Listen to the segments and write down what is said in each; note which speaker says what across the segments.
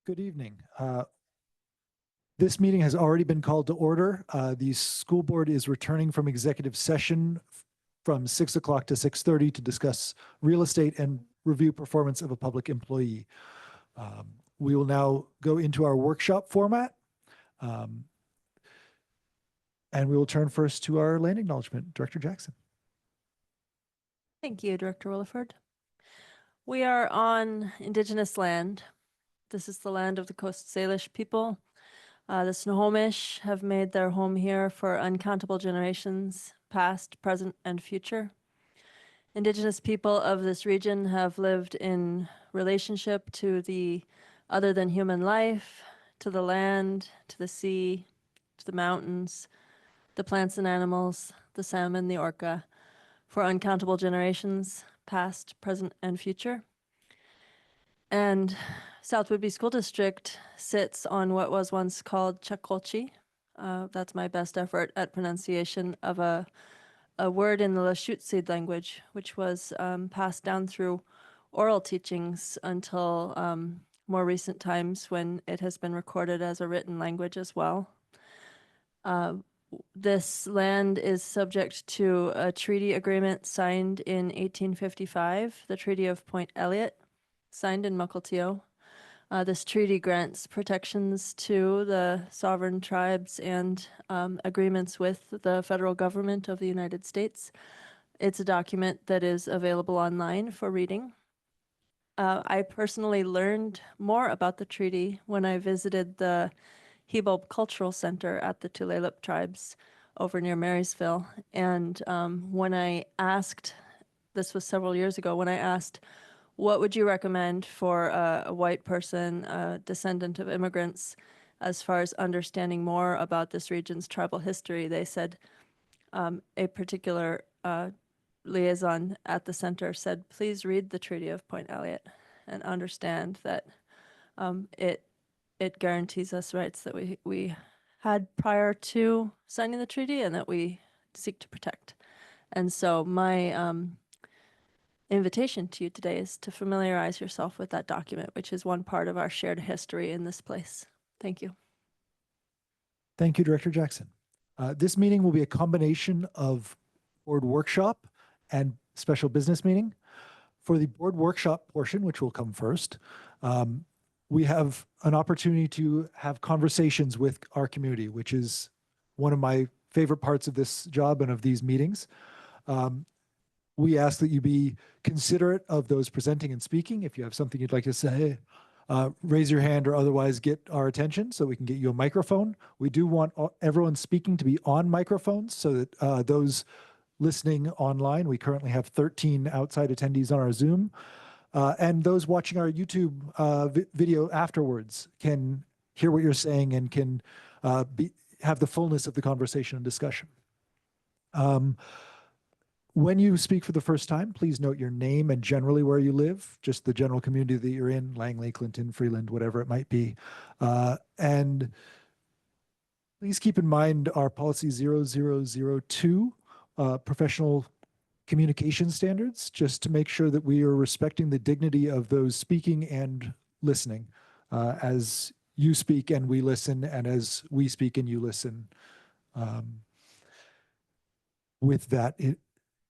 Speaker 1: Good evening. This meeting has already been called to order. The school board is returning from executive session from 6 o'clock to 6:30 to discuss real estate and review performance of a public employee. We will now go into our workshop format. And we will turn first to our land acknowledgement. Director Jackson.
Speaker 2: Thank you, Director Williford. We are on Indigenous land. This is the land of the Coast Salish people. The Snohomish have made their home here for uncountable generations, past, present, and future. Indigenous people of this region have lived in relationship to the other than human life, to the land, to the sea, to the mountains, the plants and animals, the salmon, the orca, for uncountable generations, past, present, and future. And South Whidbey School District sits on what was once called Chakolchi. That's my best effort at pronunciation of a word in the Lushootseed language, which was passed down through oral teachings until more recent times when it has been recorded as a written language as well. This land is subject to a treaty agreement signed in 1855, the Treaty of Point Elliott, signed in Mukilteo. This treaty grants protections to the sovereign tribes and agreements with the federal government of the United States. It's a document that is available online for reading. I personally learned more about the treaty when I visited the Hebob Cultural Center at the Tulalip tribes over near Marysville. And when I asked, this was several years ago, when I asked, what would you recommend for a white person, a descendant of immigrants, as far as understanding more about this region's tribal history, they said a particular liaison at the center said, please read the Treaty of Point Elliott and understand that it guarantees us rights that we had prior to signing the treaty and that we seek to protect. And so my invitation to you today is to familiarize yourself with that document, which is one part of our shared history in this place. Thank you.
Speaker 1: Thank you, Director Jackson. This meeting will be a combination of board workshop and special business meeting. For the board workshop portion, which will come first, we have an opportunity to have conversations with our community, which is one of my favorite parts of this job and of these meetings. We ask that you be considerate of those presenting and speaking. If you have something you'd like to say, raise your hand or otherwise get our attention so we can get you a microphone. We do want everyone speaking to be on microphones so that those listening online, we currently have 13 outside attendees on our Zoom, and those watching our YouTube video afterwards can hear what you're saying and can have the fullness of the conversation and discussion. When you speak for the first time, please note your name and generally where you live, just the general community that you're in, Langley, Clinton, Freeland, whatever it might be. And please keep in mind our policy 0002, professional communication standards, just to make sure that we are respecting the dignity of those speaking and listening as you speak and we listen, and as we speak and you listen. With that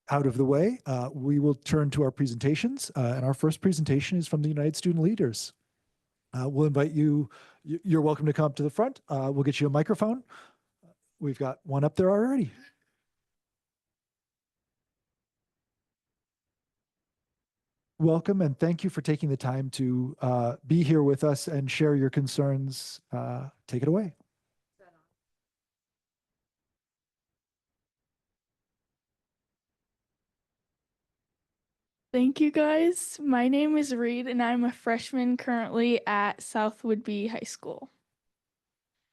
Speaker 1: out of the way, we will turn to our presentations. And our first presentation is from the United Student Leaders. We'll invite you, you're welcome to come up to the front. We'll get you a microphone. We've got one up there already. Welcome and thank you for taking the time to be here with us and share your concerns. Take it away.
Speaker 3: Thank you guys. My name is Reed and I'm a freshman currently at South Whidbey High School.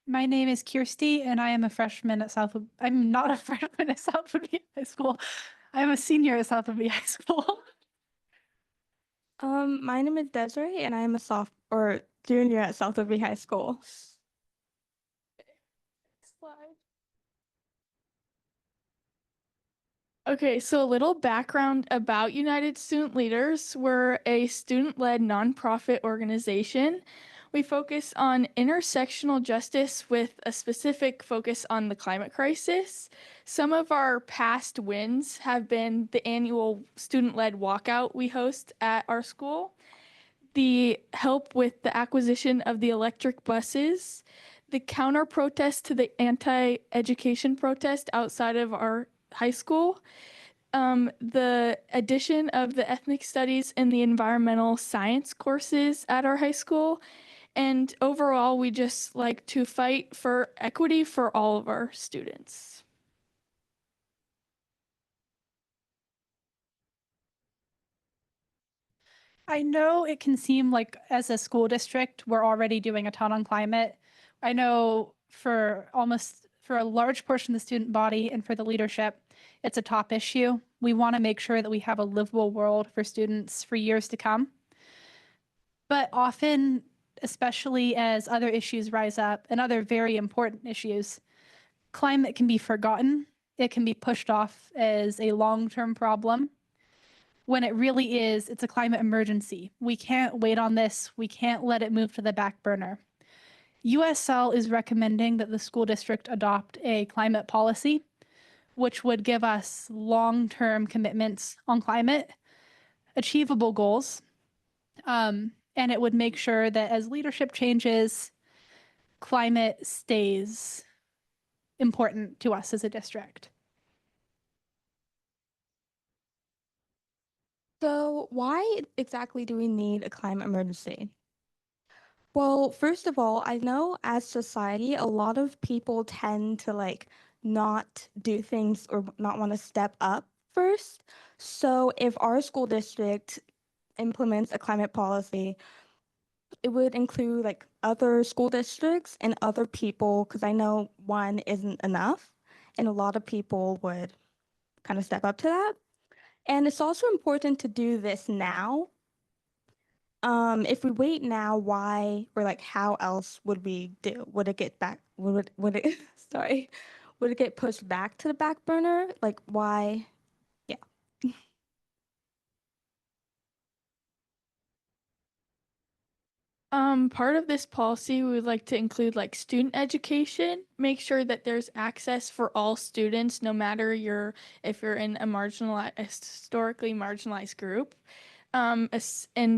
Speaker 4: My name is Kirsty and I am a freshman at I'm not a freshman at South Whidbey High School. I'm a senior at South Whidbey High School.
Speaker 5: My name is Desiree and I am a junior at South Whidbey High School.
Speaker 3: Okay, so a little background about United Student Leaders. We're a student-led nonprofit organization. We focus on intersectional justice with a specific focus on the climate crisis. Some of our past wins have been the annual student-led walkout we host at our school, the help with the acquisition of the electric buses, the counter protest to the anti-education protest outside of our high school, the addition of the ethnic studies and the environmental science courses at our high school. And overall, we just like to fight for equity for all of our students.
Speaker 4: I know it can seem like as a school district, we're already doing a ton on climate. I know for a large portion of the student body and for the leadership, it's a top issue. We want to make sure that we have a livable world for students for years to come. But often, especially as other issues rise up and other very important issues, climate can be forgotten. It can be pushed off as a long-term problem when it really is, it's a climate emergency. We can't wait on this. We can't let it move to the back burner. USL is recommending that the school district adopt a climate policy, which would give us long-term commitments on climate, achievable goals, and it would make sure that as leadership changes, climate stays important to us as a district.
Speaker 5: So, why exactly do we need a climate emergency? Well, first of all, I know as society, a lot of people tend to not do things or not want to step up first. So, if our school district implements a climate policy, it would include other school districts and other people, because I know one isn't enough, and a lot of people would kind of step up to that. And it's also important to do this now. If we wait now, why or how else would we do? Would it get back? Would it sorry? Would it get pushed back to the back burner? Like why? Yeah.
Speaker 3: Part of this policy, we would like to include student education, make sure that there's access for all students, no matter if you're in a historically marginalized group. And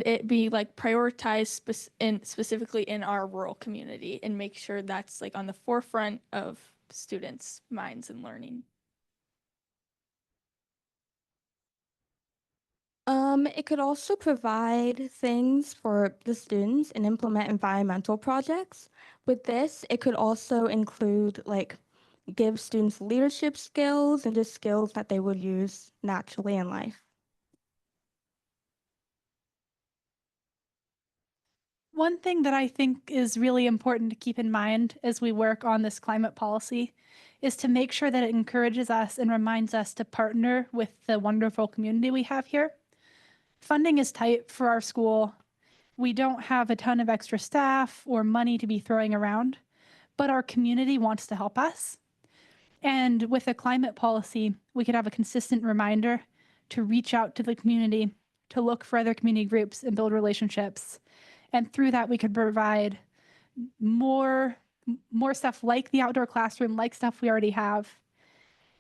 Speaker 3: it be prioritized specifically in our rural community and make sure that's on the forefront of students' minds and learning.
Speaker 5: It could also provide things for the students and implement environmental projects. With this, it could also include give students leadership skills and just skills that they would use naturally in life.
Speaker 4: One thing that I think is really important to keep in mind as we work on this climate policy is to make sure that it encourages us and reminds us to partner with the wonderful community we have here. Funding is tight for our school. We don't have a ton of extra staff or money to be throwing around, but our community wants to help us. And with a climate policy, we could have a consistent reminder to reach out to the community, to look for other community groups and build relationships. And through that, we could provide more stuff like the outdoor classroom, like stuff we already have,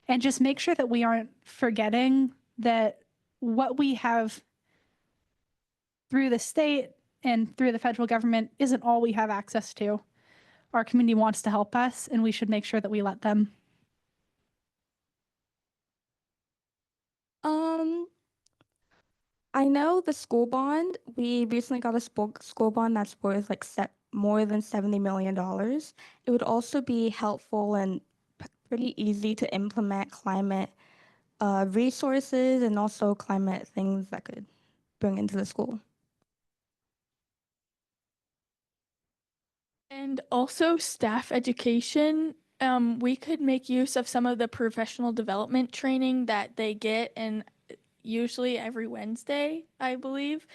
Speaker 4: and just make sure that we aren't forgetting that what we have through the state and through the federal government isn't all we have access to. Our community wants to help us, and we should make sure that we let them.
Speaker 5: I know the school bond, we recently got a school bond that's worth more than $70 million. It would also be helpful and pretty easy to implement climate resources and also climate things that could bring into the school.
Speaker 3: And also staff education. We could make use of some of the professional development training that they get, and usually every Wednesday, I believe.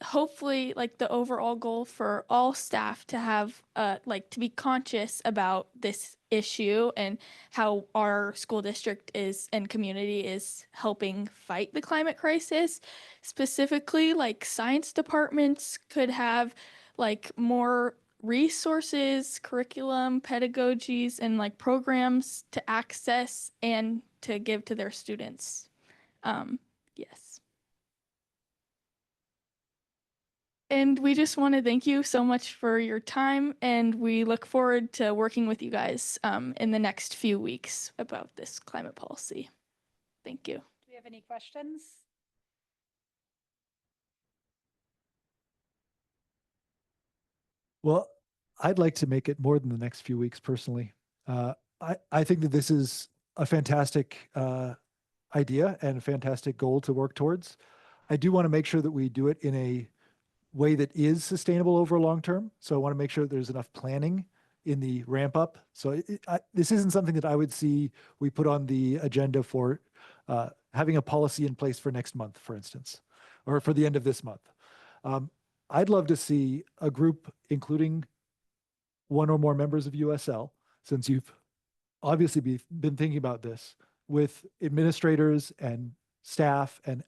Speaker 3: Hopefully, the overall goal for all staff to have, to be conscious about this issue and how our school district and community is helping fight the climate crisis. Specifically, science departments could have like more resources, curriculum, pedagogies, and like programs to access and to give to their students. Yes. And we just want to thank you so much for your time, and we look forward to working with you guys in the next few weeks about this climate policy. Thank you.
Speaker 4: Do we have any questions?
Speaker 1: Well, I'd like to make it more than the next few weeks personally. I think that this is a fantastic idea and a fantastic goal to work towards. I do want to make sure that we do it in a way that is sustainable over long term. So I want to make sure that there's enough planning in the ramp up. So this isn't something that I would see we put on the agenda for having a policy in place for next month, for instance, or for the end of this month. I'd love to see a group, including one or more members of USL, since you've obviously been thinking about this, with administrators and staff and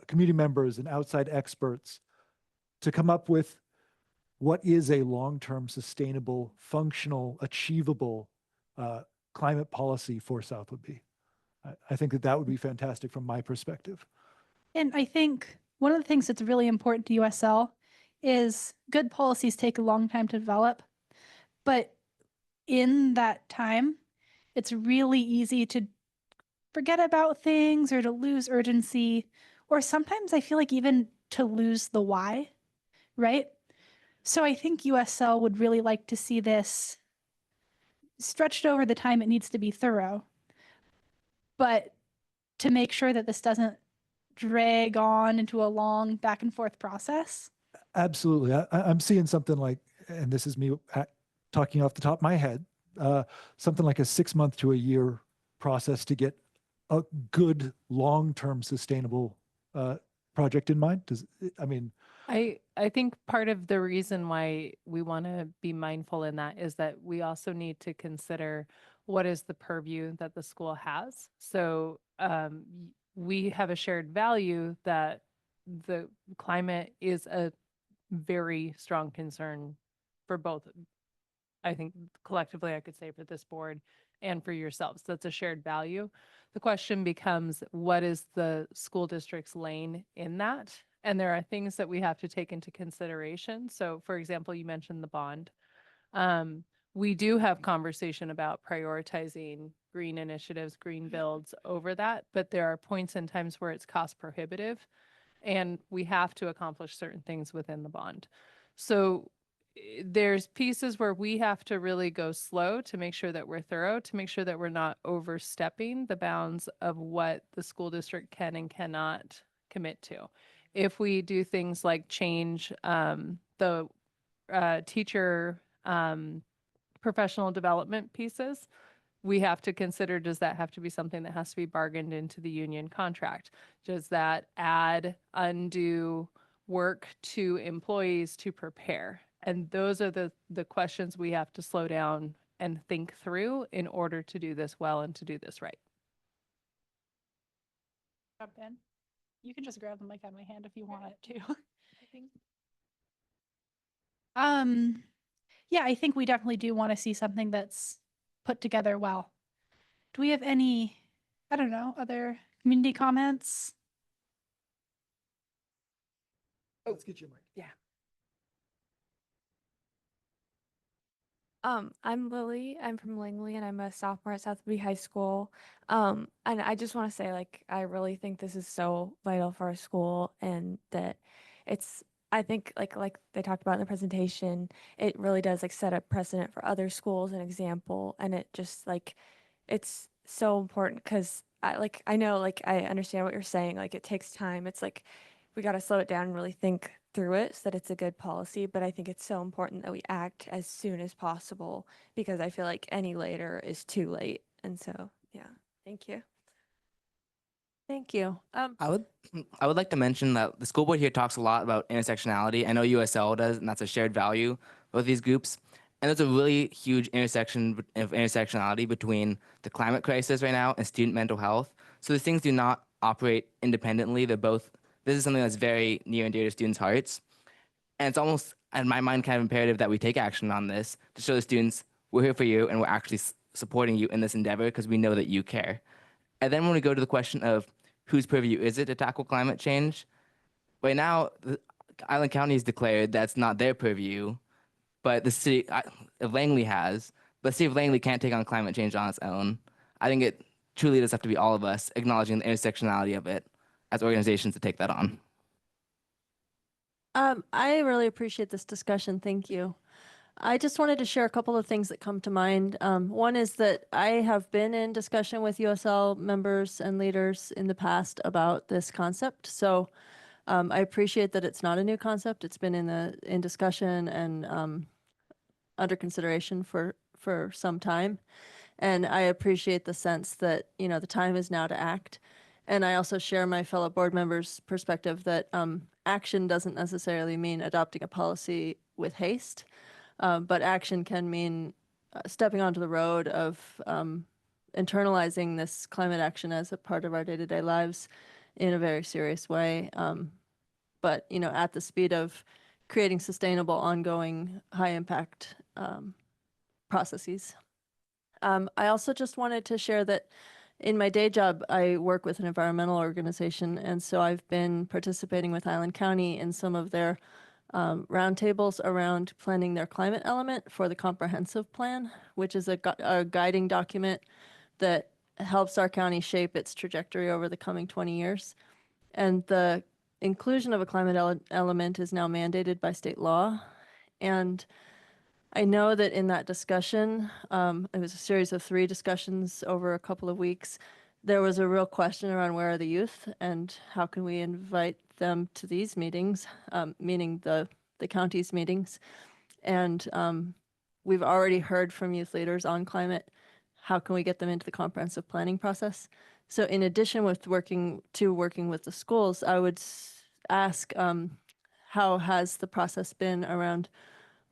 Speaker 1: community members and outside experts to come up with what is a long-term sustainable, functional, achievable climate policy for South Whitby. I think that would be fantastic from my perspective.
Speaker 4: And I think one of the things that's really important to USL is good policies take a long time to develop, but in that time, it's really easy to forget about things or to lose urgency, or sometimes I feel like even to lose the why, right? So I think USL would really like to see this stretched over the time it needs to be thorough, but to make sure that this doesn't drag on into a long back and forth process.
Speaker 1: Absolutely. I'm seeing something like, and this is me talking off the top of my head, something like a 6 month to a year process to get a good long-term sustainable project in mind.
Speaker 6: I think part of the reason why we want to be mindful in that is that we also need to consider what is the purview that the school has. So we have a shared value that the climate is a very strong concern for both. I think collectively I could say for this board and for yourselves. That's a shared value. The question becomes, what is the school district's lane in that? And there are things that we have to take into consideration. So for example, you mentioned the bond. We do have conversation about prioritizing green initiatives, green builds over that, but there are points and times where it's cost prohibitive and we have to accomplish certain things within the bond. So there's pieces where we have to really go slow to make sure that we're thorough, to make sure that we're not overstepping the bounds of what the school district can and cannot commit to. If we do things like change the teacher professional development pieces, we have to consider, does that have to be something that has to be bargained into the union contract? Does that add undue work to employees to prepare? And those are the questions we have to slow down and think through in order to do this well and to do this right.
Speaker 4: Jump in. You can just grab the mic out of my hand if you want it to. Yeah, I think we definitely do want to see something that's put together well. Do we have any, I don't know, other community comments?
Speaker 1: Let's get you a mic.
Speaker 6: Yeah.
Speaker 7: I'm Lily. I'm from Langley and I'm a sophomore at South Whitby High School. And I just want to say, like, I really think this is so vital for our school and that I think like they talked about in the presentation, it really does like set a precedent for other schools and example. And it just like, it's so important because I know, like, I understand what you're saying. Like, it takes time. It's like, we got to slow it down and really think through it so that it's a good policy. But I think it's so important that we act as soon as possible because I feel like any later is too late. And so, yeah, thank you.
Speaker 2: Thank you.
Speaker 8: I would like to mention that the school board here talks a lot about intersectionality. I know USL does, and that's a shared value of these groups. And there's a really huge intersection of intersectionality between the climate crisis right now and student mental health. So these things do not operate independently. They're both, this is something that's very near and dear to students' hearts. And it's almost, in my mind, kind of imperative that we take action on this to show the students we're here for you and we're actually supporting you in this endeavor because we know that you care. And then when we go to the question of whose purview is it to tackle climate change, right now, Island County has declared that's not their purview, but the city of Langley has. But the city of Langley can't take on climate change on its own. I think it truly does have to be all of us acknowledging the intersectionality of it as organizations to take that on.
Speaker 2: I really appreciate this discussion. Thank you. I just wanted to share a couple of things that come to mind. One is that I have been in discussion with USL members and leaders in the past about this concept. So I appreciate that it's not a new concept. It's been in discussion and under consideration for some time. And I appreciate the sense that, you know, the time is now to act. And I also share my fellow board members' perspective that action doesn't necessarily mean adopting a policy with haste, but action can mean stepping onto the road of internalizing this climate action as a part of our day-to-day lives in a very serious way. But, you know, at the speed of creating sustainable, ongoing, high-impact processes. I also just wanted to share that in my day job, I work with an environmental organization, and so I've been participating with Island County in some of their roundtables around planning their climate element for the comprehensive plan, which is a guiding document that helps our county shape its trajectory over the coming 20 years. And the inclusion of a climate element is now mandated by state law. And I know that in that discussion, it was a series of 3 discussions over a couple of weeks. There was a real question around where are the youth and how can we invite them to these meetings, meaning the county's meetings. And we've already heard from youth leaders on climate. How can we get them into the comprehensive planning process? So in addition with working with the schools, I would ask how has the process been around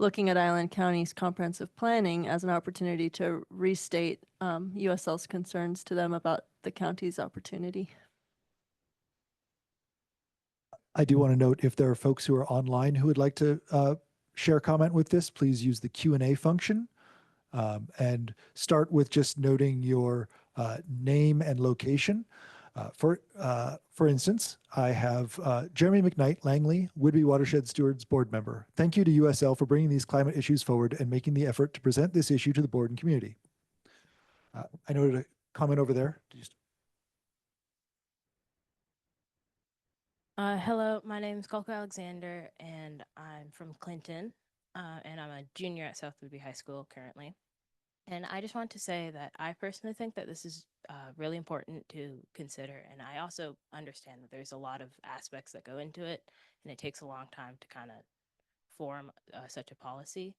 Speaker 2: looking at Island County's comprehensive planning as an opportunity to restate USL's concerns to them about the county's opportunity.
Speaker 1: I do want to note if there are folks who are online who would like to share comment with this, please use the Q&A function and start with just noting your name and location. For instance, I have Jeremy McKnight Langley, Whidbey Watershed Stewards Board Member. Thank you to USL for bringing these climate issues forward and making the effort to present this issue to the board and community. I noted a comment over there.
Speaker 9: Hello, my name is Kalka Alexander, and I'm from Clinton, and I'm a junior at South Whidbey High School currently. And I just want to say that I personally think that this is really important to consider. And I also understand that there's a lot of aspects that go into it, and it takes a long time to kind of form such a policy.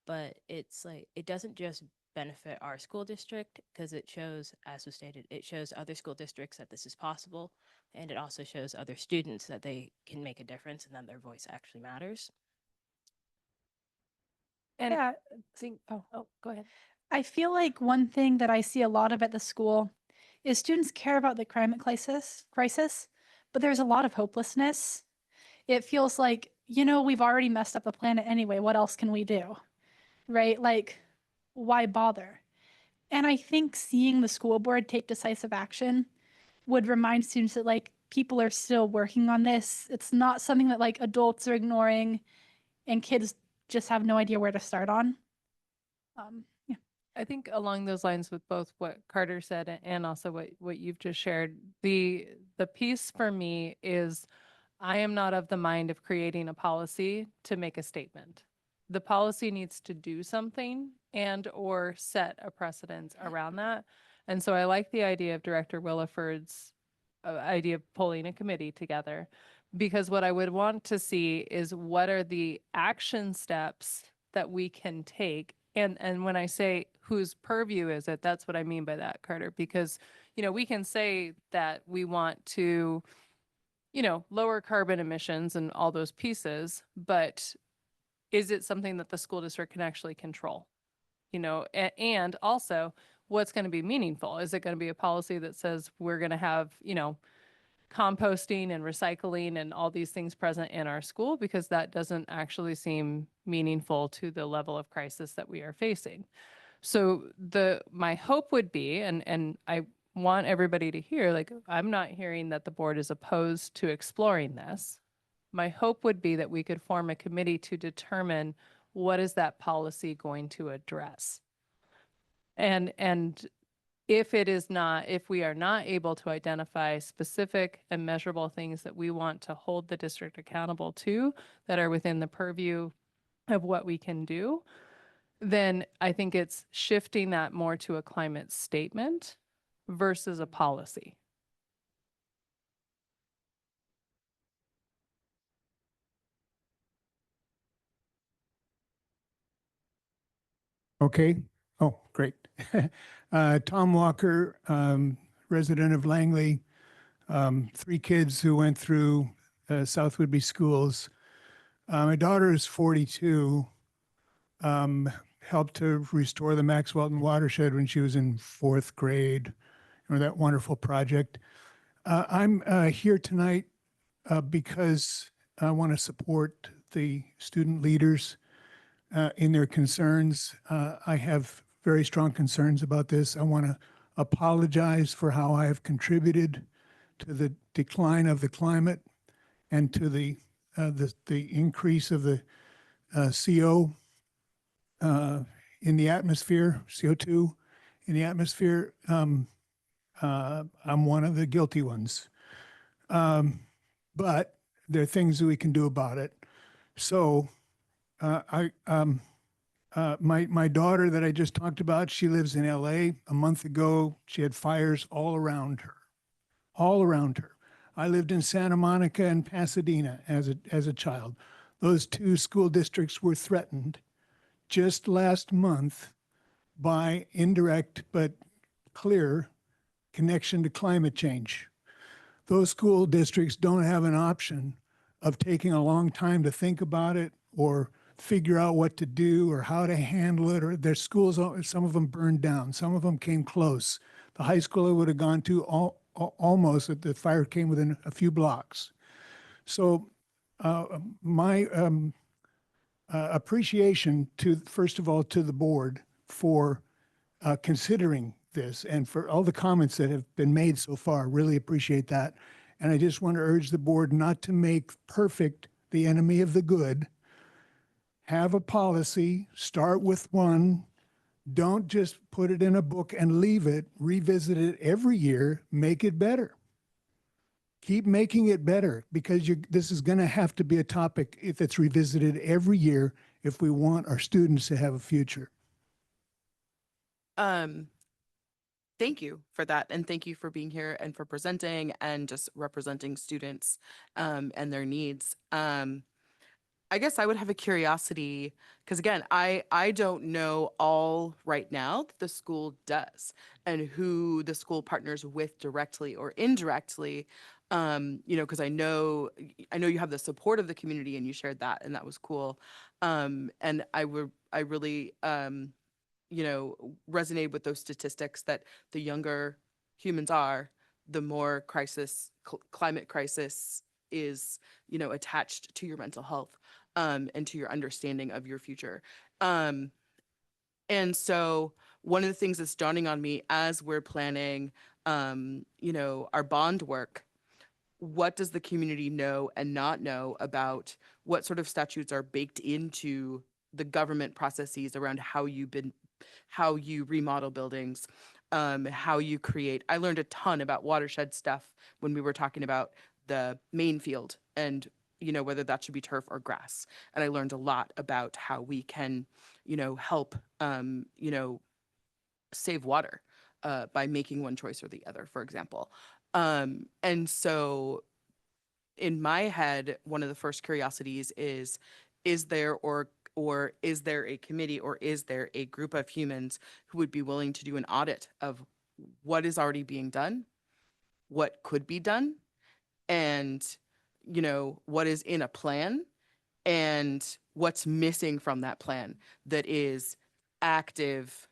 Speaker 9: But it's like, it doesn't just benefit our school district because it shows, as was stated, it shows other school districts that this is possible. And it also shows other students that they can make a difference and that their voice actually matters.
Speaker 6: And
Speaker 4: Yeah,
Speaker 6: oh, go ahead.
Speaker 4: I feel like one thing that I see a lot of at the school is students care about the climate crisis, but there's a lot of hopelessness. It feels like, you know, we've already messed up the planet anyway. What else can we do? Right? Like, why bother? And I think seeing the school board take decisive action would remind students that like people are still working on this. It's not something that like adults are ignoring and kids just have no idea where to start on. Yeah.
Speaker 6: I think along those lines with both what Carter said and also what you've just shared, the piece for me is I am not of the mind of creating a policy to make a statement. The policy needs to do something and or set a precedence around that. And so I like the idea of Director Williford's idea of pulling a committee together, because what I would want to see is what are the action steps that we can take. And when I say whose purview is it, that's what I mean by that, Carter, because, you know, we can say that we want to, you know, lower carbon emissions and all those pieces, but is it something that the school district can actually control? You know, and also what's going to be meaningful? Is it going to be a policy that says we're going to have, you know, composting and recycling and all these things present in our school, because that doesn't actually seem meaningful to the level of crisis that we are facing. So my hope would be, and I want everybody to hear, like, I'm not hearing that the board is opposed to exploring this. My hope would be that we could form a committee to determine what is that policy going to address. And if we are not able to identify specific and measurable things that we want to hold the district accountable to that are within the purview of what we can do, then I think it's shifting that more to a climate statement versus a policy.
Speaker 10: Okay. Oh, great. Tom Walker, resident of Langley, 3 kids who went through South Whidbey schools. My daughter is 42, helped to restore the Max Welton watershed when she was in 4th grade. Remember that wonderful project? I'm here tonight because I want to support the student leaders in their concerns. I have very strong concerns about this. I want to apologize for how I have contributed to the decline of the climate and to the increase of the CO in the atmosphere, CO2 in the atmosphere. I'm one of the guilty ones. But there are things that we can do about it. So my daughter that I just talked about, she lives in LA. A month ago, she had fires all around her. I lived in Santa Monica and Pasadena as a child. Those 2 school districts were threatened just last month by indirect but clear connection to climate change. Those school districts don't have an option of taking a long time to think about it or figure out what to do or how to handle it, or their schools, some of them burned down, some of them came close. The high school I would have gone to almost, the fire came within a few blocks. So my appreciation first of all, to the board for considering this and for all the comments that have been made so far. Really appreciate that. And I just want to urge the board not to make perfect the enemy of the good. Have a policy, start with one. Don't just put it in a book and leave it, revisit it every year, make it better. Keep making it better, because this is going to have to be a topic if it's revisited every year if we want our students to have a future.
Speaker 11: Thank you for that. And thank you for being here and for presenting and just representing students and their needs. I guess I would have a curiosity, because again, I don't know all right now that the school does and who the school partners with directly or indirectly, because I know you have the support of the community and you shared that, and that was cool. And I really resonate with those statistics that the younger humans are, the more climate crisis is, attached to your mental health and to your understanding of your future. And so one of the things that's dawning on me as we're planning, our bond work, what does the community know and not know about what sort of statutes are baked into the government processes around how you remodel buildings, how you create. I learned a ton about watershed stuff when we were talking about the main field and whether that should be turf or grass. And I learned a lot about how we can help save water by making one choice or the other, for example. And so in my head, one of the first curiosities is there is there a committee or is there a group of humans who would be willing to do an audit of what is already being done, what could be done, and what is in a plan and what's missing from that plan that is active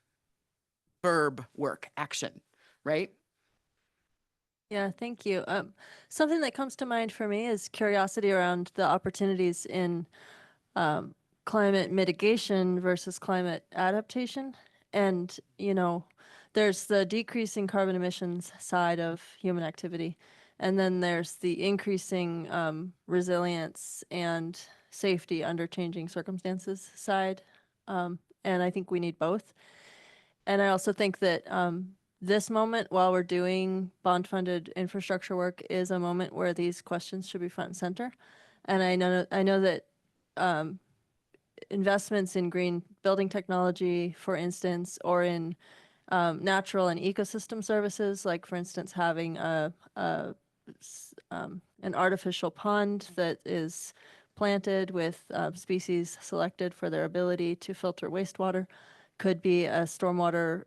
Speaker 11: verb work, action, right?
Speaker 2: Yeah, thank you. Something that comes to mind for me is curiosity around the opportunities in um, climate mitigation versus climate adaptation. And, there's the decreasing carbon emissions side of human activity. And then there's the increasing resilience and safety under changing circumstances side. And I think we need both. And I also think that this moment, while we're doing bond-funded infrastructure work, is a moment where these questions should be front and center. And I know that investments in green building technology, for instance, or in natural and ecosystem services, like for instance, having an artificial pond that is planted with species selected for their ability to filter wastewater, could be a stormwater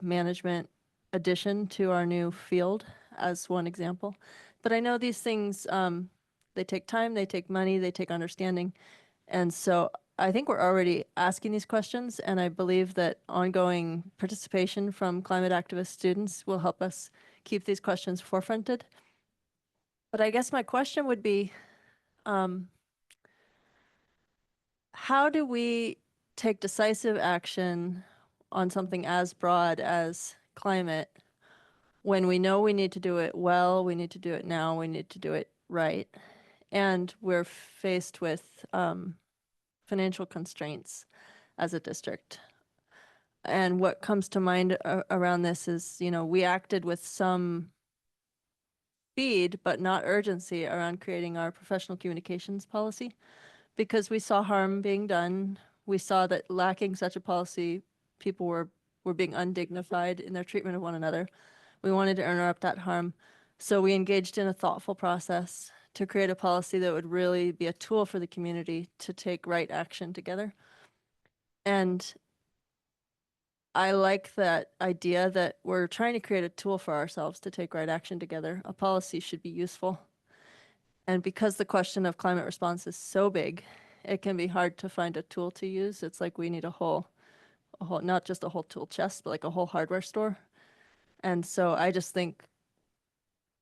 Speaker 2: management addition to our new field, as one example. But I know these things, they take time, they take money, they take understanding. And so I think we're already asking these questions, and I believe that ongoing participation from climate activist students will help us keep these questions forefronted. But I guess my question would be, how do we take decisive action on something as broad as climate when we know we need to do it well, we need to do it now, we need to do it right, and we're faced with financial constraints as a district? And what comes to mind around this is, we acted with some speed, but not urgency around creating our professional communications policy because we saw harm being done. We saw that lacking such a policy, people were being undignified in their treatment of one another. We wanted to interrupt that harm. So we engaged in a thoughtful process to create a policy that would really be a tool for the community to take right action together. And I like that idea that we're trying to create a tool for ourselves to take right action together. A policy should be useful. And because the question of climate response is so big, it can be hard to find a tool to use. It's like we need a whole, not just a whole tool chest, but like a whole hardware store. And so I just think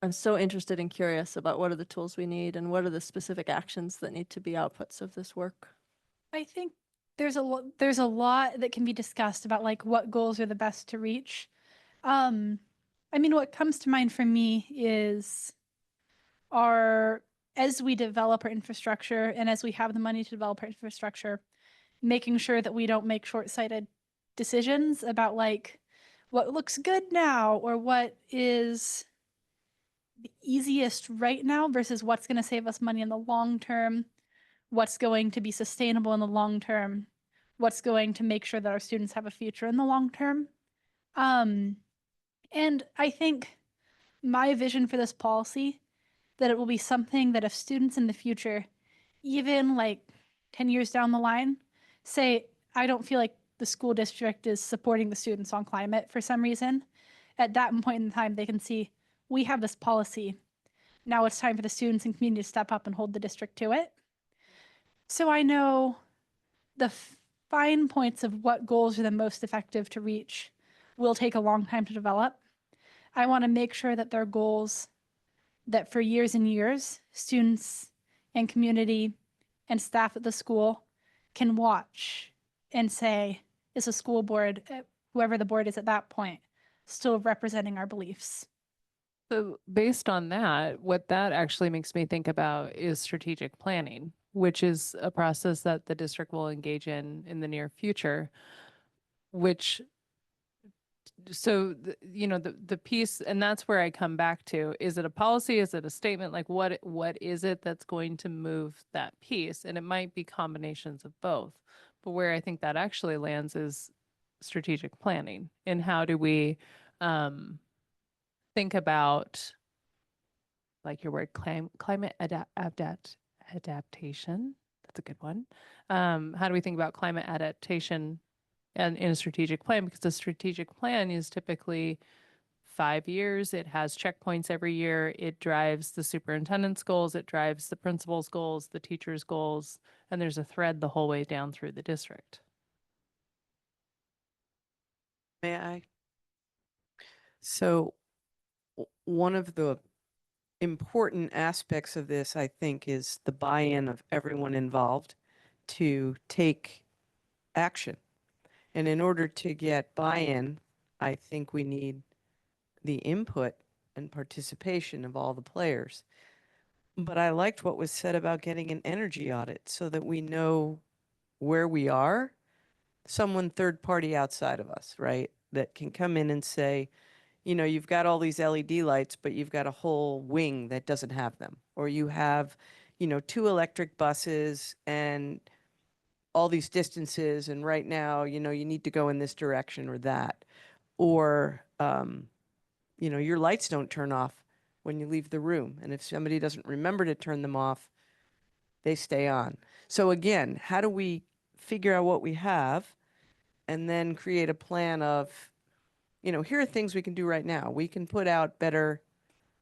Speaker 2: I'm so interested and curious about what are the tools we need and what are the specific actions that need to be outputs of this work.
Speaker 4: I think there's a lot that can be discussed about like what goals are the best to reach. I mean, what comes to mind for me is as we develop our infrastructure and as we have the money to develop our infrastructure, making sure that we don't make short-sighted decisions about like what looks good now or what is the easiest right now versus what's going to save us money in the long term, what's going to be sustainable in the long term, what's going to make sure that our students have a future in the long term. And I think my vision for this policy, that it will be something that if students in the future, even like 10 years down the line, say, I don't feel like the school district is supporting the students on climate for some reason, at that point in time, they can see, we have this policy. Now it's time for the students and community to step up and hold the district to it. So I know the fine points of what goals are the most effective to reach will take a long time to develop. I want to make sure that they're goals that for years and years, students and community and staff at the school can watch and say, is the school board, whoever the board is at that point, still representing our beliefs?
Speaker 6: So based on that, what that actually makes me think about is strategic planning, which is a process that the district will engage in the near future, which so the piece, and that's where I come back to, is it a policy, is it a statement, like what is it that's going to move that piece? And it might be combinations of both, but where I think that actually lands is strategic planning. And how do we think about, like your word, climate adaptation? That's a good one. How do we think about climate adaptation and in a strategic plan? Because the strategic plan is typically 5 years. It has checkpoints every year. It drives the superintendent's goals. It drives the principal's goals, the teacher's goals, and there's a thread the whole way down through the district.
Speaker 12: May I? So one of the important aspects of this, I think, is the buy-in of everyone involved to take action. And in order to get buy-in, I think we need the input and participation of all the players. But I liked what was said about getting an energy audit so that we know where we are, someone third party outside of us, right? That can come in and say, you know, you've got all these LED lights, but you've got a whole wing that doesn't have them. Or you have, you know, 2 electric buses and all these distances. And right now, you know, you need to go in this direction or that. Or, you know, your lights don't turn off when you leave the room. And if somebody doesn't remember to turn them off, they stay on. So again, how do we figure out what we have and then create a plan of, you know, here are things we can do right now. We can put out better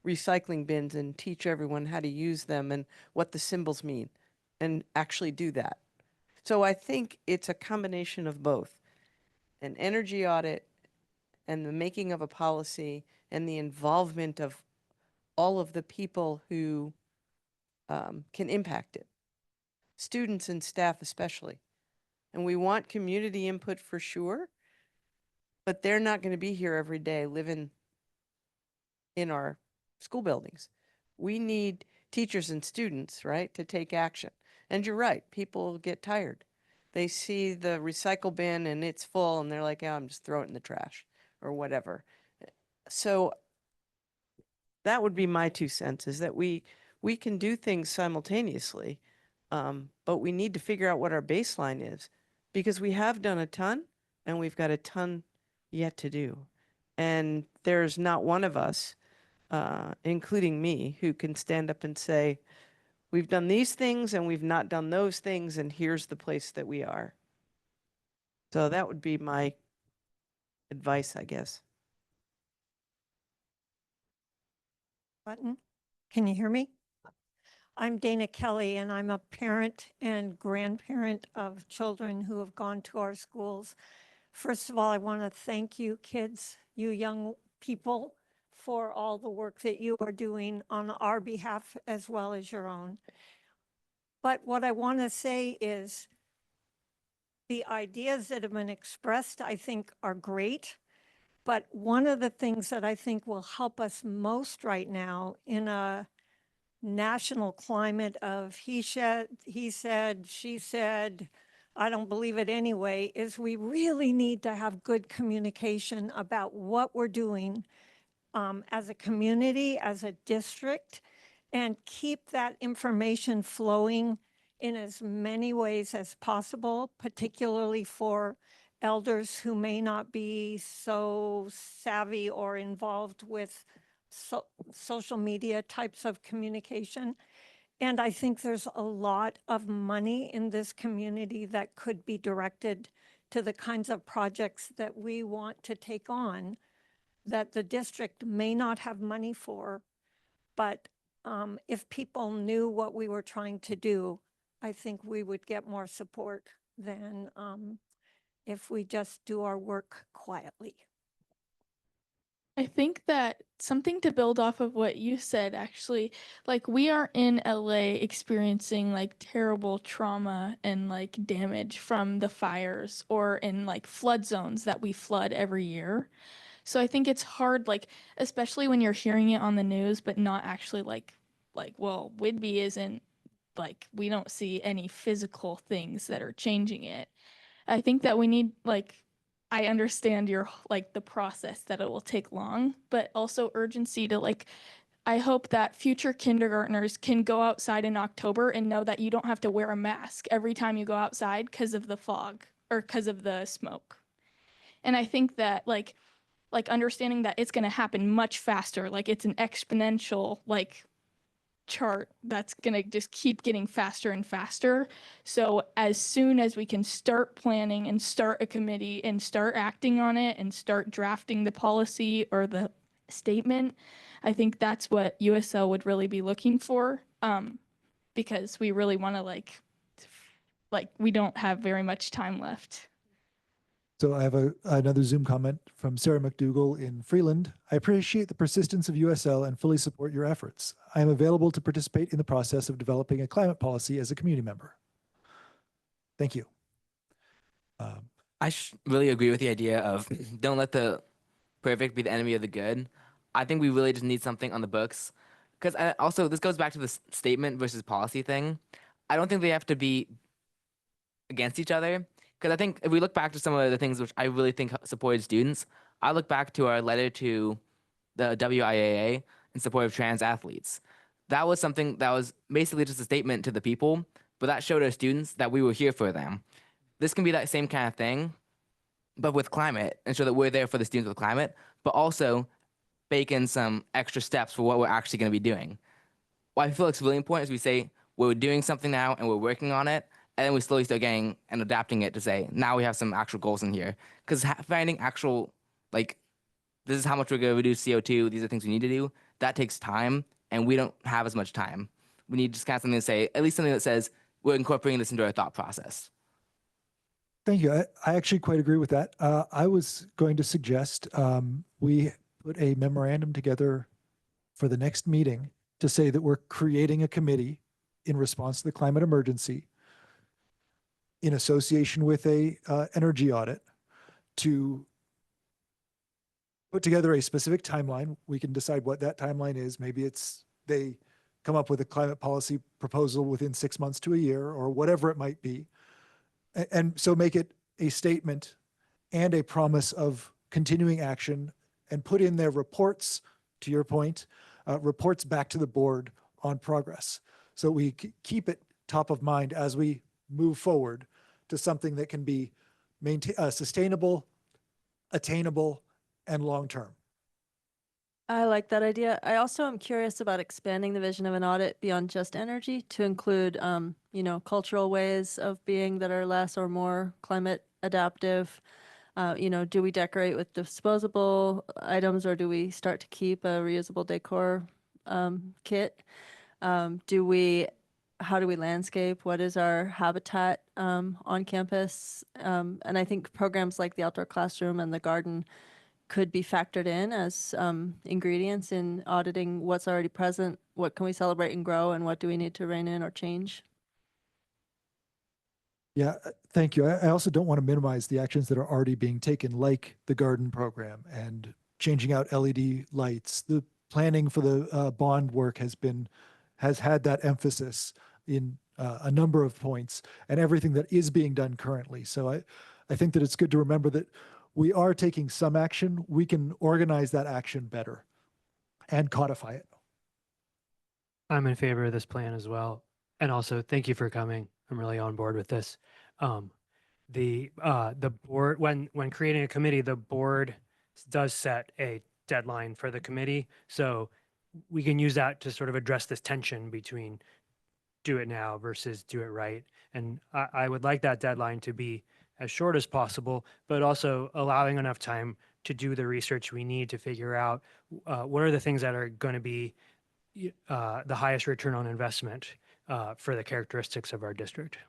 Speaker 12: recycling bins and teach everyone how to use them and what the symbols mean and actually do that. So I think it's a combination of both, an energy audit and the making of a policy and the involvement of all of the people who can impact it, students and staff especially. And we want community input for sure, but they're not going to be here every day living in our school buildings. We need teachers and students, right, to take action. And you're right, people get tired. They see the recycle bin and it's full and they're like, oh, I'm just throwing it in the trash or whatever. So that would be my 2 cents, is that we can do things simultaneously, but we need to figure out what our baseline is, because we have done a ton and we've got a ton yet to do. And there's not one of us, including me, who can stand up and say, we've done these things and we've not done those things, and here's the place that we are. So that would be my advice, I guess.
Speaker 13: Button. Can you hear me? I'm Dana Kelly, and I'm a parent and grandparent of children who have gone to our schools. First of all, I want to thank you kids, you young people, for all the work that you are doing on our behalf as well as your own. But what I want to say is the ideas that have been expressed, I think, are great. But one of the things that I think will help us most right now in a national climate of he said, she said, I don't believe it anyway, is we really need to have good communication about what we're doing as a community, as a district, and keep that information flowing in as many ways as possible, particularly for elders who may not be so savvy or involved with social media types of communication. And I think there's a lot of money in this community that could be directed to the kinds of projects that we want to take on that the district may not have money for. But if people knew what we were trying to do, I think we would get more support than if we just do our work quietly.
Speaker 3: I think that something to build off of what you said, actually, like we are in LA experiencing like terrible trauma and like damage from the fires, or in like flood zones that we flood every year. So I think it's hard, like, especially when you're hearing it on the news, but not actually like, well, Whidbey isn't, like, we don't see any physical things that are changing it. I think that we need, like, I understand your, like, the process that it will take long, but also urgency to, like, I hope that future kindergartners can go outside in October and know that you don't have to wear a mask every time you go outside because of the fog or because of the smoke. And I think that, like understanding that it's going to happen much faster, like it's an exponential, like, chart that's going to just keep getting faster and faster. So as soon as we can start planning and start a committee and start acting on it and start drafting the policy or the statement, I think that's what USL would really be looking for, because we really want to like we don't have very much time left.
Speaker 1: So I have another Zoom comment from Sarah McDougall in Freeland. I appreciate the persistence of USL and fully support your efforts. I am available to participate in the process of developing a climate policy as a community member. Thank you.
Speaker 8: I really agree with the idea of don't let the perfect be the enemy of the good. I think we really just need something on the books. Because also, this goes back to the statement versus policy thing. I don't think they have to be against each other. Because I think if we look back to some of the things which I really think supported students, I look back to our letter to the WIAA in support of trans athletes. That was something that was basically just a statement to the people, but that showed our students that we were here for them. This can be that same kind of thing, but with climate, and show that we're there for the students with climate, but also bake in some extra steps for what we're actually going to be doing. What I feel like is really important is we say we're doing something now and we're working on it, and then we slowly start getting and adapting it to say, now we have some actual goals in here. Because finding actual, like, this is how much we're going to reduce CO2, these are things we need to do, that takes time, and we don't have as much time. We need just kind of something to say, at least something that says, we're incorporating this into our thought process.
Speaker 1: Thank you. I actually quite agree with that. I was going to suggest we put a memorandum together for the next meeting to say that we're creating a committee in response to the climate emergency in association with a energy audit to put together a specific timeline. We can decide what that timeline is. Maybe it's they come up with a climate policy proposal within 6 months to a year or whatever it might be. And so make it a statement and a promise of continuing action and put in their reports, to your point, reports back to the board on progress. So we keep it top of mind as we move forward to something that can be sustainable, attainable, and long-term.
Speaker 2: I like that idea. I also am curious about expanding the vision of an audit beyond just energy to include, cultural ways of being that are less or more climate adaptive. Do we decorate with disposable items or do we start to keep a reusable decor kit? How do we landscape? What is our habitat on campus? And I think programs like the outdoor classroom and the garden could be factored in as ingredients in auditing what's already present, what can we celebrate and grow, and what do we need to rein in or change?
Speaker 1: Yeah, thank you. I also don't want to minimize the actions that are already being taken, like the garden program and changing out LED lights. The planning for the bond work has had that emphasis in a number of points and everything that is being done currently. So I think that it's good to remember that we are taking some action. We can organize that action better and codify it.
Speaker 14: I'm in favor of this plan as well. And also, thank you for coming. I'm really on board with this. The board, when creating a committee, the board does set a deadline for the committee. So we can use that to sort of address this tension between do it now versus do it right. And I would like that deadline to be as short as possible, but also allowing enough time to do the research we need to figure out what are the things that are going to be the highest return on investment for the characteristics of our district.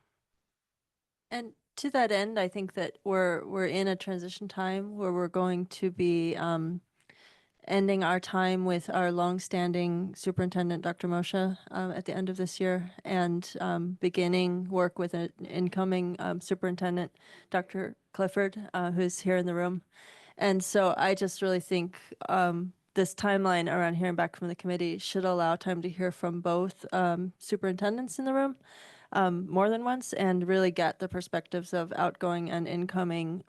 Speaker 2: And to that end, I think that we're in a transition time where we're going to be ending our time with our longstanding superintendent, Dr. Moshe, at the end of this year, and beginning work with an incoming superintendent, Dr. Clifford, who's here in the room. And so I just really think this timeline around hearing back from the committee should allow time to hear from both superintendents in the room more than once and really get the perspectives of outgoing and incoming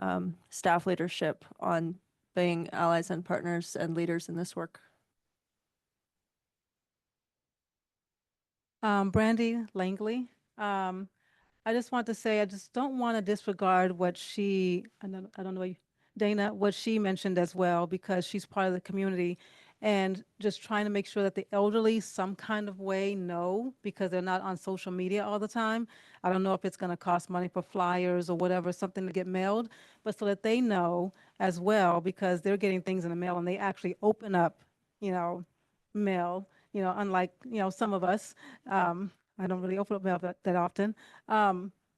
Speaker 2: staff leadership on being allies and partners and leaders in this work.
Speaker 15: Brandy Langley. I just want to say, I just don't want to disregard what I don't know, Dana, what she mentioned as well, because she's part of the community and just trying to make sure that the elderly some kind of way know, because they're not on social media all the time. I don't know if it's going to cost money for flyers or whatever, something to get mailed, but so that they know as well, because they're getting things in the mail and they actually open up, mail, unlike, some of us. I don't really open up mail that often.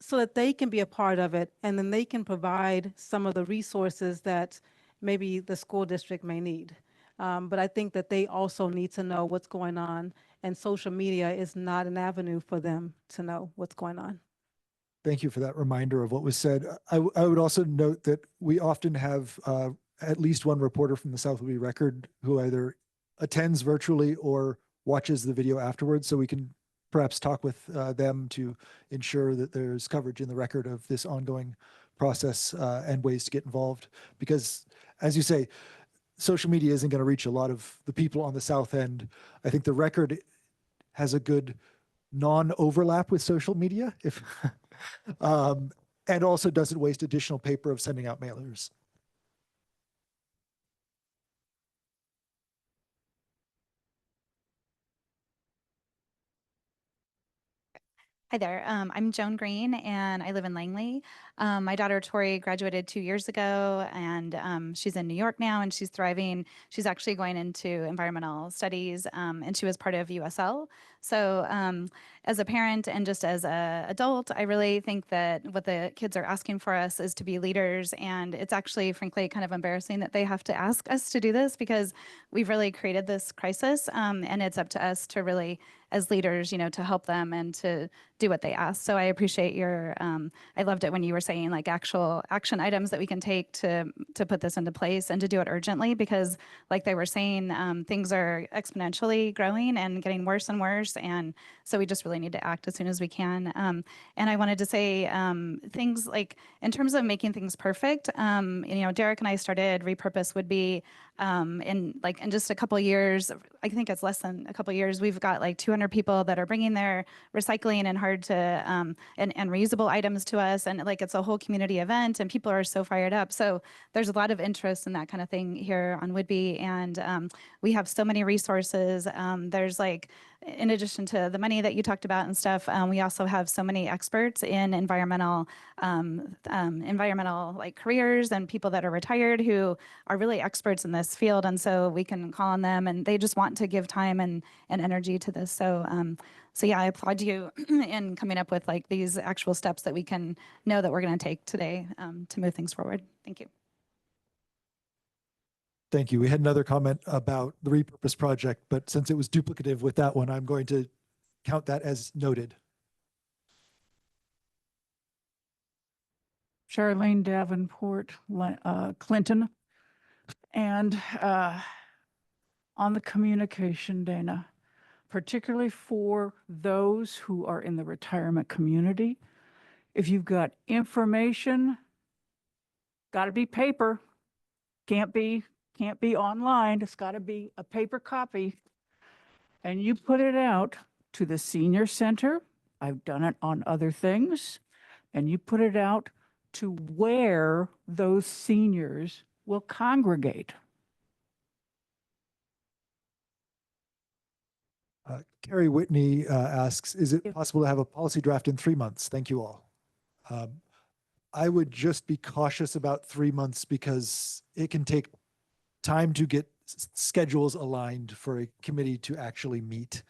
Speaker 15: so that they can be a part of it, and then they can provide some of the resources that maybe the school district may need. But I think that they also need to know what's going on, and social media is not an avenue for them to know what's going on.
Speaker 1: Thank you for that reminder of what was said. I would also note that we often have at least one reporter from the South Louis Record who either attends virtually or watches the video afterwards, so we can perhaps talk with them to ensure that there's coverage in the record of this ongoing process and ways to get involved. Because, as you say, social media isn't going to reach a lot of the people on the South End. I think the record has a good non-overlap with social media, if and also doesn't waste additional paper of sending out mailers.
Speaker 16: Hi there. I'm Joan Green, and I live in Langley. My daughter Tori graduated 2 years ago, and she's in New York now, and she's thriving. She's actually going into environmental studies, and she was part of USL. So as a parent and just as an adult, I really think that what the kids are asking for us is to be leaders, and it's actually, frankly, kind of embarrassing that they have to ask us to do this because we've really created this crisis, and it's up to us to really, as leaders, to help them and to do what they ask. So I appreciate your, I loved it when you were saying like actual action items that we can take to put this into place and to do it urgently, because like they were saying, things are exponentially growing and getting worse and worse. And so we just really need to act as soon as we can. And I wanted to say things like in terms of making things perfect, Derek and I started Repurpose Would Be in just a couple of years. I think it's less than a couple of years. We've got like 200 people that are bringing their recycling and hard to and reusable items to us, and like it's a whole community event, and people are so fired up. So there's a lot of interest in that kind of thing here on Woodby, and we have so many resources. There's like, in addition to the money that you talked about and stuff, we also have so many experts in environmental like careers and people that are retired who are really experts in this field. And so we can call on them, and they just want to give time and energy to this. So yeah, I applaud you in coming up with like these actual steps that we can know that we're going to take today to move things forward. Thank you.
Speaker 1: Thank you. We had another comment about the Repurpose project, but since it was duplicative with that one, I'm going to count that as noted.
Speaker 17: Charlene Davenport, Clinton. And on the communication, Dana, particularly for those who are in the retirement community, if you've got information, got to be paper, can't be online, it's got to be a paper copy, and you put it out to the senior center. I've done it on other things, and you put it out to where those seniors will congregate.
Speaker 1: Carrie Whitney asks, is it possible to have a policy draft in 3 months? Thank you all. I would just be cautious about 3 months because it can take time to get schedules aligned for a committee to actually meet.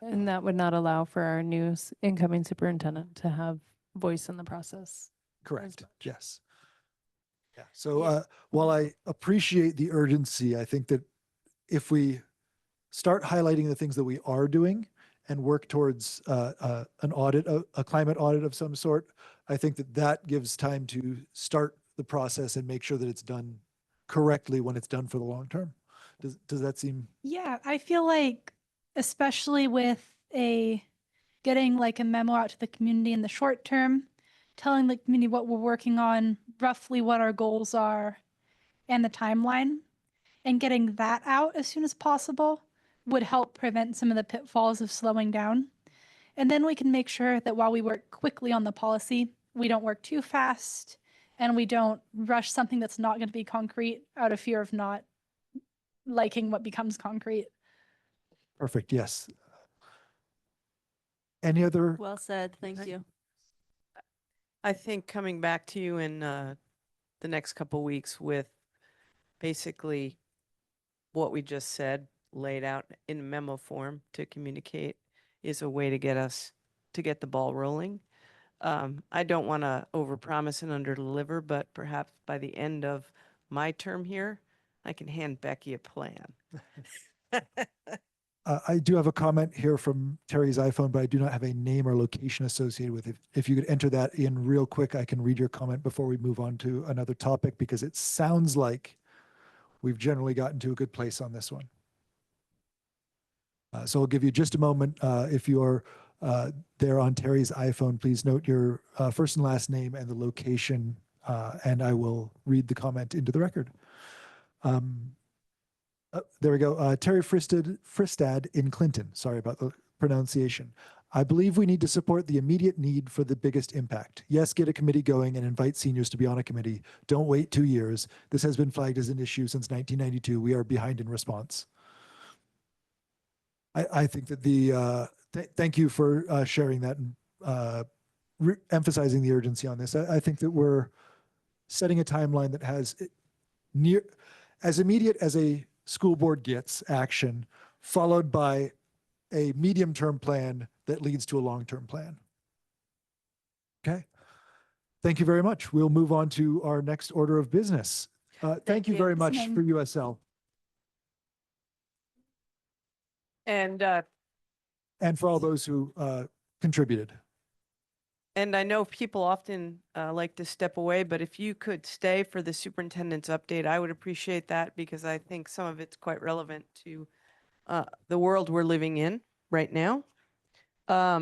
Speaker 6: And that would not allow for our new incoming superintendent to have voice in the process.
Speaker 1: Correct. Yes. Yeah. So while I appreciate the urgency, I think that if we start highlighting the things that we are doing and work towards an audit, a climate audit of some sort, I think that that gives time to start the process and make sure that it's done correctly when it's done for the long term. Does that seem?
Speaker 4: Yeah, I feel like, especially with getting like a memo out to the community in the short term, telling the community what we're working on, roughly what our goals are, and the timeline, and getting that out as soon as possible would help prevent some of the pitfalls of slowing down. And then we can make sure that while we work quickly on the policy, we don't work too fast and we don't rush something that's not going to be concrete out of fear of not liking what becomes concrete.
Speaker 1: Perfect. Yes. Any other?
Speaker 2: Well said. Thank you.
Speaker 12: I think coming back to you in the next couple weeks with basically what we just said laid out in memo form to communicate is a way to get the ball rolling. I don't want to overpromise and underdeliver, but perhaps by the end of my term here, I can hand Becky a plan.
Speaker 1: I do have a comment here from Terry's iPhone, but I do not have a name or location associated with it. If you could enter that in real quick, I can read your comment before we move on to another topic, because it sounds like we've generally gotten to a good place on this one. So I'll give you just a moment. If you're there on Terry's iPhone, please note your first and last name and the location, and I will read the comment into the record. There we go. Terry Fristad in Clinton. Sorry about the pronunciation. I believe we need to support the immediate need for the biggest impact. Yes, get a committee going and invite seniors to be on a committee. Don't wait 2 years. This has been flagged as an issue since 1992. We are behind in response. I think that the, thank you for sharing that and emphasizing the urgency on this. I think that we're setting a timeline that has as immediate as a school board gets action, followed by a medium-term plan that leads to a long-term plan. Okay. Thank you very much. We'll move on to our next order of business. Thank you very much for USL. And for all those who contributed.
Speaker 12: And I know people often like to step away, but if you could stay for the superintendent's update, I would appreciate that, because I think some of it's quite relevant to the world we're living in right now. I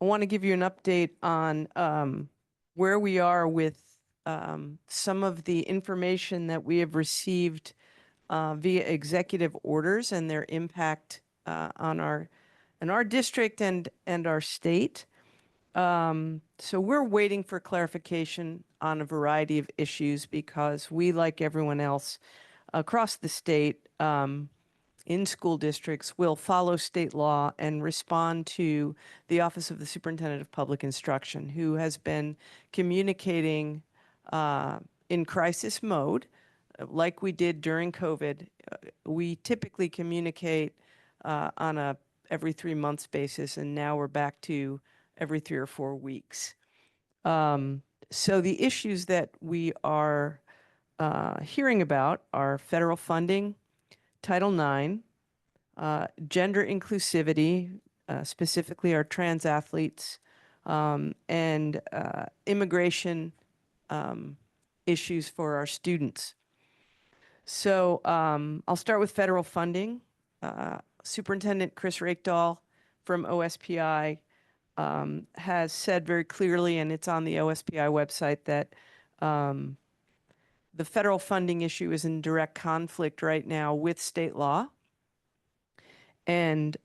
Speaker 12: want to give you an update on where we are with some of the information that we have received via executive orders and their impact on our district and our state. So we're waiting for clarification on a variety of issues, because we, like everyone else across the state, in school districts, will follow state law and respond to the Office of the Superintendent of Public Instruction, who has been communicating in crisis mode, like we did during COVID. We typically communicate on a every 3 months basis, and now we're back to every 3 or 4 weeks. So the issues that we are hearing about are federal funding, Title IX, gender inclusivity, specifically our trans athletes, and immigration issues for our students. So I'll start with federal funding. Superintendent Chris Rakedahl from OSPI has said very clearly, and it's on the OSPI website, that the federal funding issue is in direct conflict right now with state law. And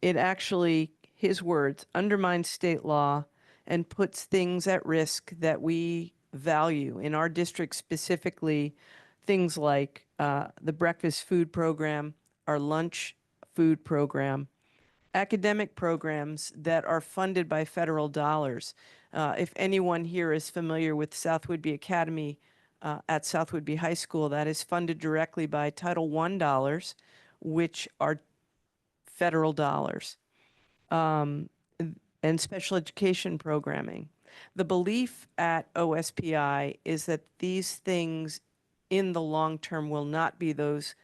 Speaker 12: it actually, his words, undermines state law and puts things at risk that we value in our district, specifically things like the breakfast food program, our lunch food program, academic programs that are funded by federal dollars. If anyone here is familiar with South Whidbey Academy at South Whidbey High School, that is funded directly by Title I dollars, which are federal dollars, and special education programming. The belief at OSPI is that these things in the long term will not be those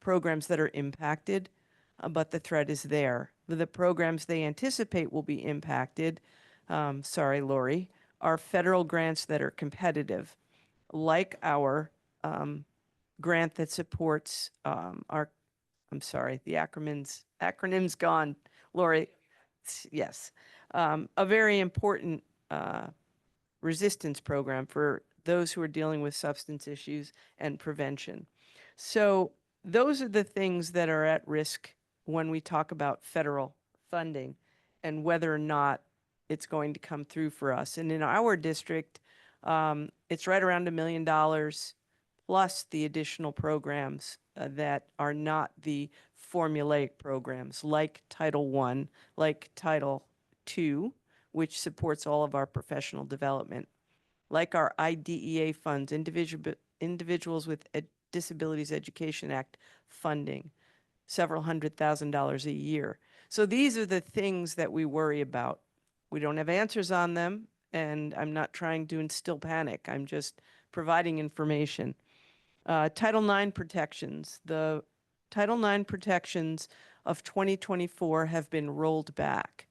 Speaker 12: programs that are impacted, but the threat is there. The programs they anticipate will be impacted, sorry, Lori, are federal grants that are competitive, like our grant that supports our, I'm sorry, the acronym's gone, Lori. Yes, a very important resistance program for those who are dealing with substance issues and prevention. So those are the things that are at risk when we talk about federal funding and whether or not it's going to come through for us. And in our district, it's right around $1 million plus the additional programs that are not the formulaic programs, like Title I, like Title II, which supports all of our professional development, like our IDEA funds, Individuals with Disabilities Education Act funding, several $100,000s a year. So these are the things that we worry about We don't have answers on them, and I'm not trying to instill panic. I'm just providing information. Title IX protections. The Title IX protections of 2024 have been rolled back.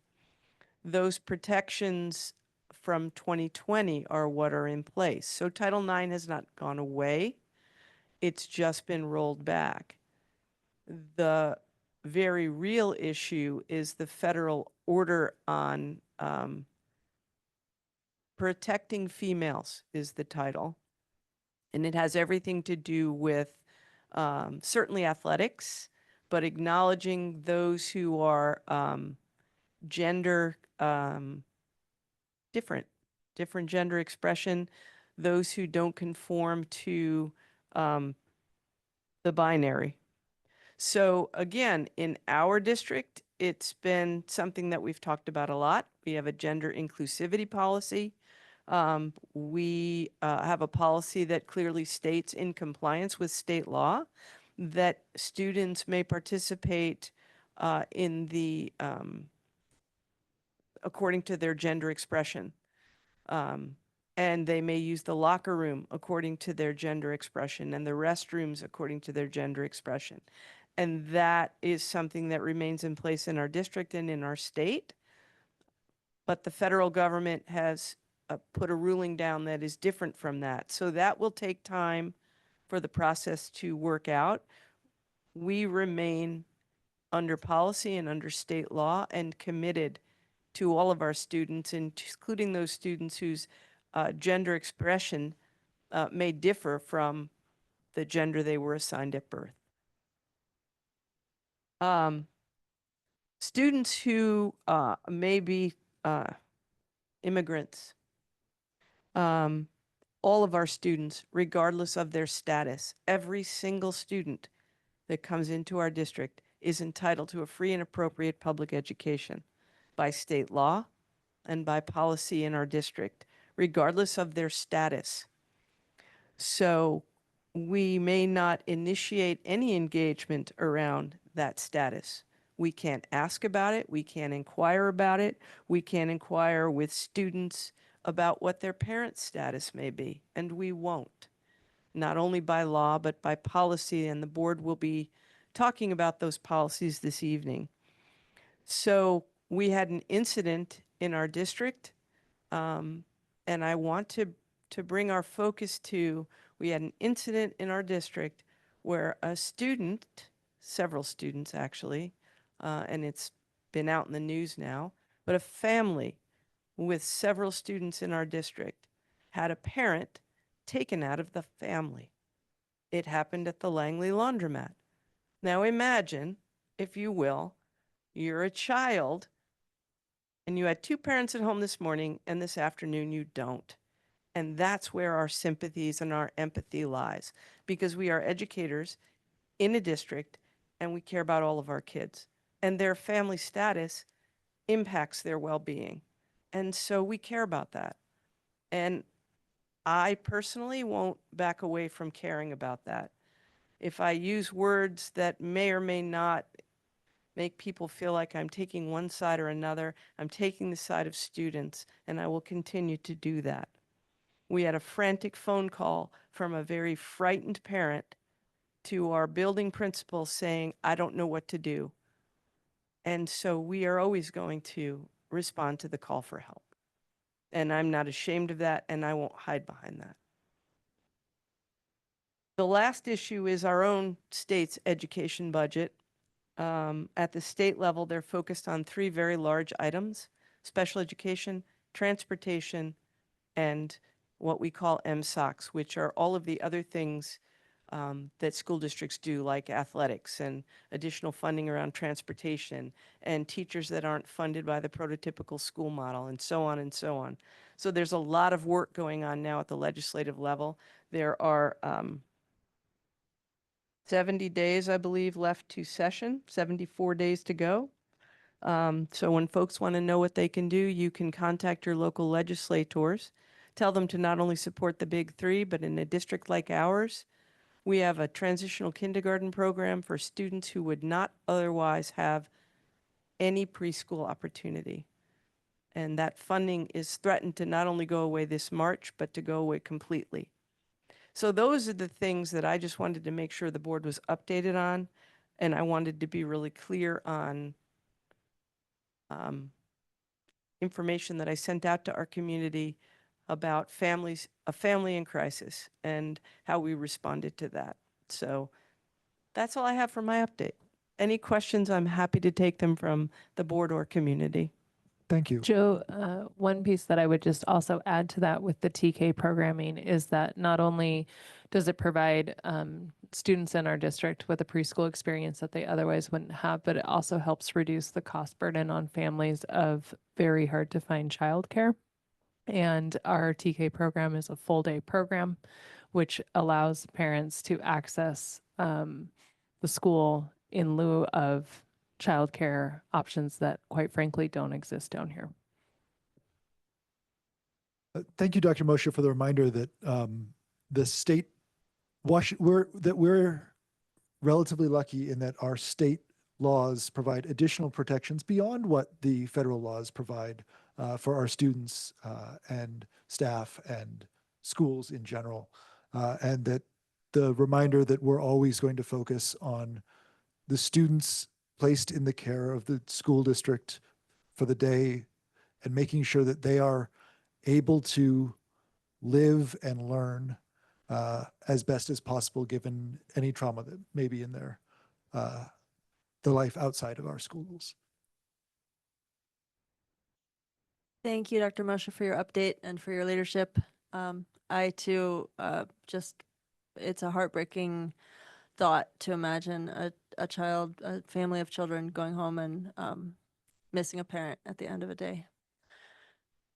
Speaker 12: Those protections from 2020 are what are in place. So Title IX has not gone away. It's just been rolled back. The very real issue is the federal order on protecting females is the title. And it has everything to do with certainly athletics, but acknowledging those who are gender different gender expression, those who don't conform to the binary. So again, in our district, it's been something that we've talked about a lot. We have a gender inclusivity policy. We have a policy that clearly states, in compliance with state law, that students may participate in the according to their gender expression. And they may use the locker room according to their gender expression and the restrooms according to their gender expression. And that is something that remains in place in our district and in our state. But the federal government has put a ruling down that is different from that. So that will take time for the process to work out. We remain under policy and under state law and committed to all of our students, including those students whose gender expression may differ from the gender they were assigned at birth. Students who may be immigrants, all of our students, regardless of their status, every single student that comes into our district is entitled to a free and appropriate public education by state law and by policy in our district, regardless of their status. So we may not initiate any engagement around that status. We can't ask about it. We can't inquire about it. We can't inquire with students about what their parents' status may be, and we won't. Not only by law, but by policy, and the board will be talking about those policies this evening. So we had an incident in our district, and I want to bring our focus to, we had an incident in our district where a student, several students actually, and it's been out in the news now, but a family with several students in our district had a parent taken out of the family. It happened at the Langley Laundromat. Now imagine, if you will, you're a child and you had two parents at home this morning and this afternoon you don't. And that's where our sympathies and our empathy lies, because we are educators in a district and we care about all of our kids, and their family status impacts their well-being. And so we care about that. And I personally won't back away from caring about that. If I use words that may or may not make people feel like I'm taking one side or another, I'm taking the side of students, and I will continue to do that. We had a frantic phone call from a very frightened parent to our building principal saying, I don't know what to do. And so we are always going to respond to the call for help. And I'm not ashamed of that, and I won't hide behind that. The last issue is our own state's education budget. At the state level, they're focused on three very large items: special education, transportation, and what we call MSOCs, which are all of the other things that school districts do, like athletics and additional funding around transportation and teachers that aren't funded by the prototypical school model, and so on and so on. So there's a lot of work going on now at the legislative level. There are 70 days, I believe, left to session, 74 days to go. So when folks want to know what they can do, you can contact your local legislators. Tell them to not only support the big three, but in a district like ours, we have a transitional kindergarten program for students who would not otherwise have any preschool opportunity. And that funding is threatened to not only go away this March, but to go away completely. So those are the things that I just wanted to make sure the board was updated on. And I wanted to be really clear on information that I sent out to our community about families, a family in crisis, and how we responded to that. So that's all I have for my update. Any questions, I'm happy to take them from the board or community.
Speaker 1: Thank you.
Speaker 6: Joe, one piece that I would just also add to that with the TK programming is that not only does it provide students in our district with a preschool experience that they otherwise wouldn't have, but it also helps reduce the cost burden on families of very hard to find childcare. And our TK program is a full day program, which allows parents to access the school in lieu of childcare options that quite frankly don't exist down here.
Speaker 1: Thank you, Dr. Moshe, for the reminder that the state, we're relatively lucky in that our state laws provide additional protections beyond what the federal laws provide for our students and staff and schools in general. And that the reminder that we're always going to focus on the students placed in the care of the school district for the day and making sure that they are able to live and learn as best as possible given any trauma that may be in their the life outside of our schools.
Speaker 2: Thank you, Dr. Moshe, for your update and for your leadership. I too it's a heartbreaking thought to imagine a family of children going home and missing a parent at the end of a day.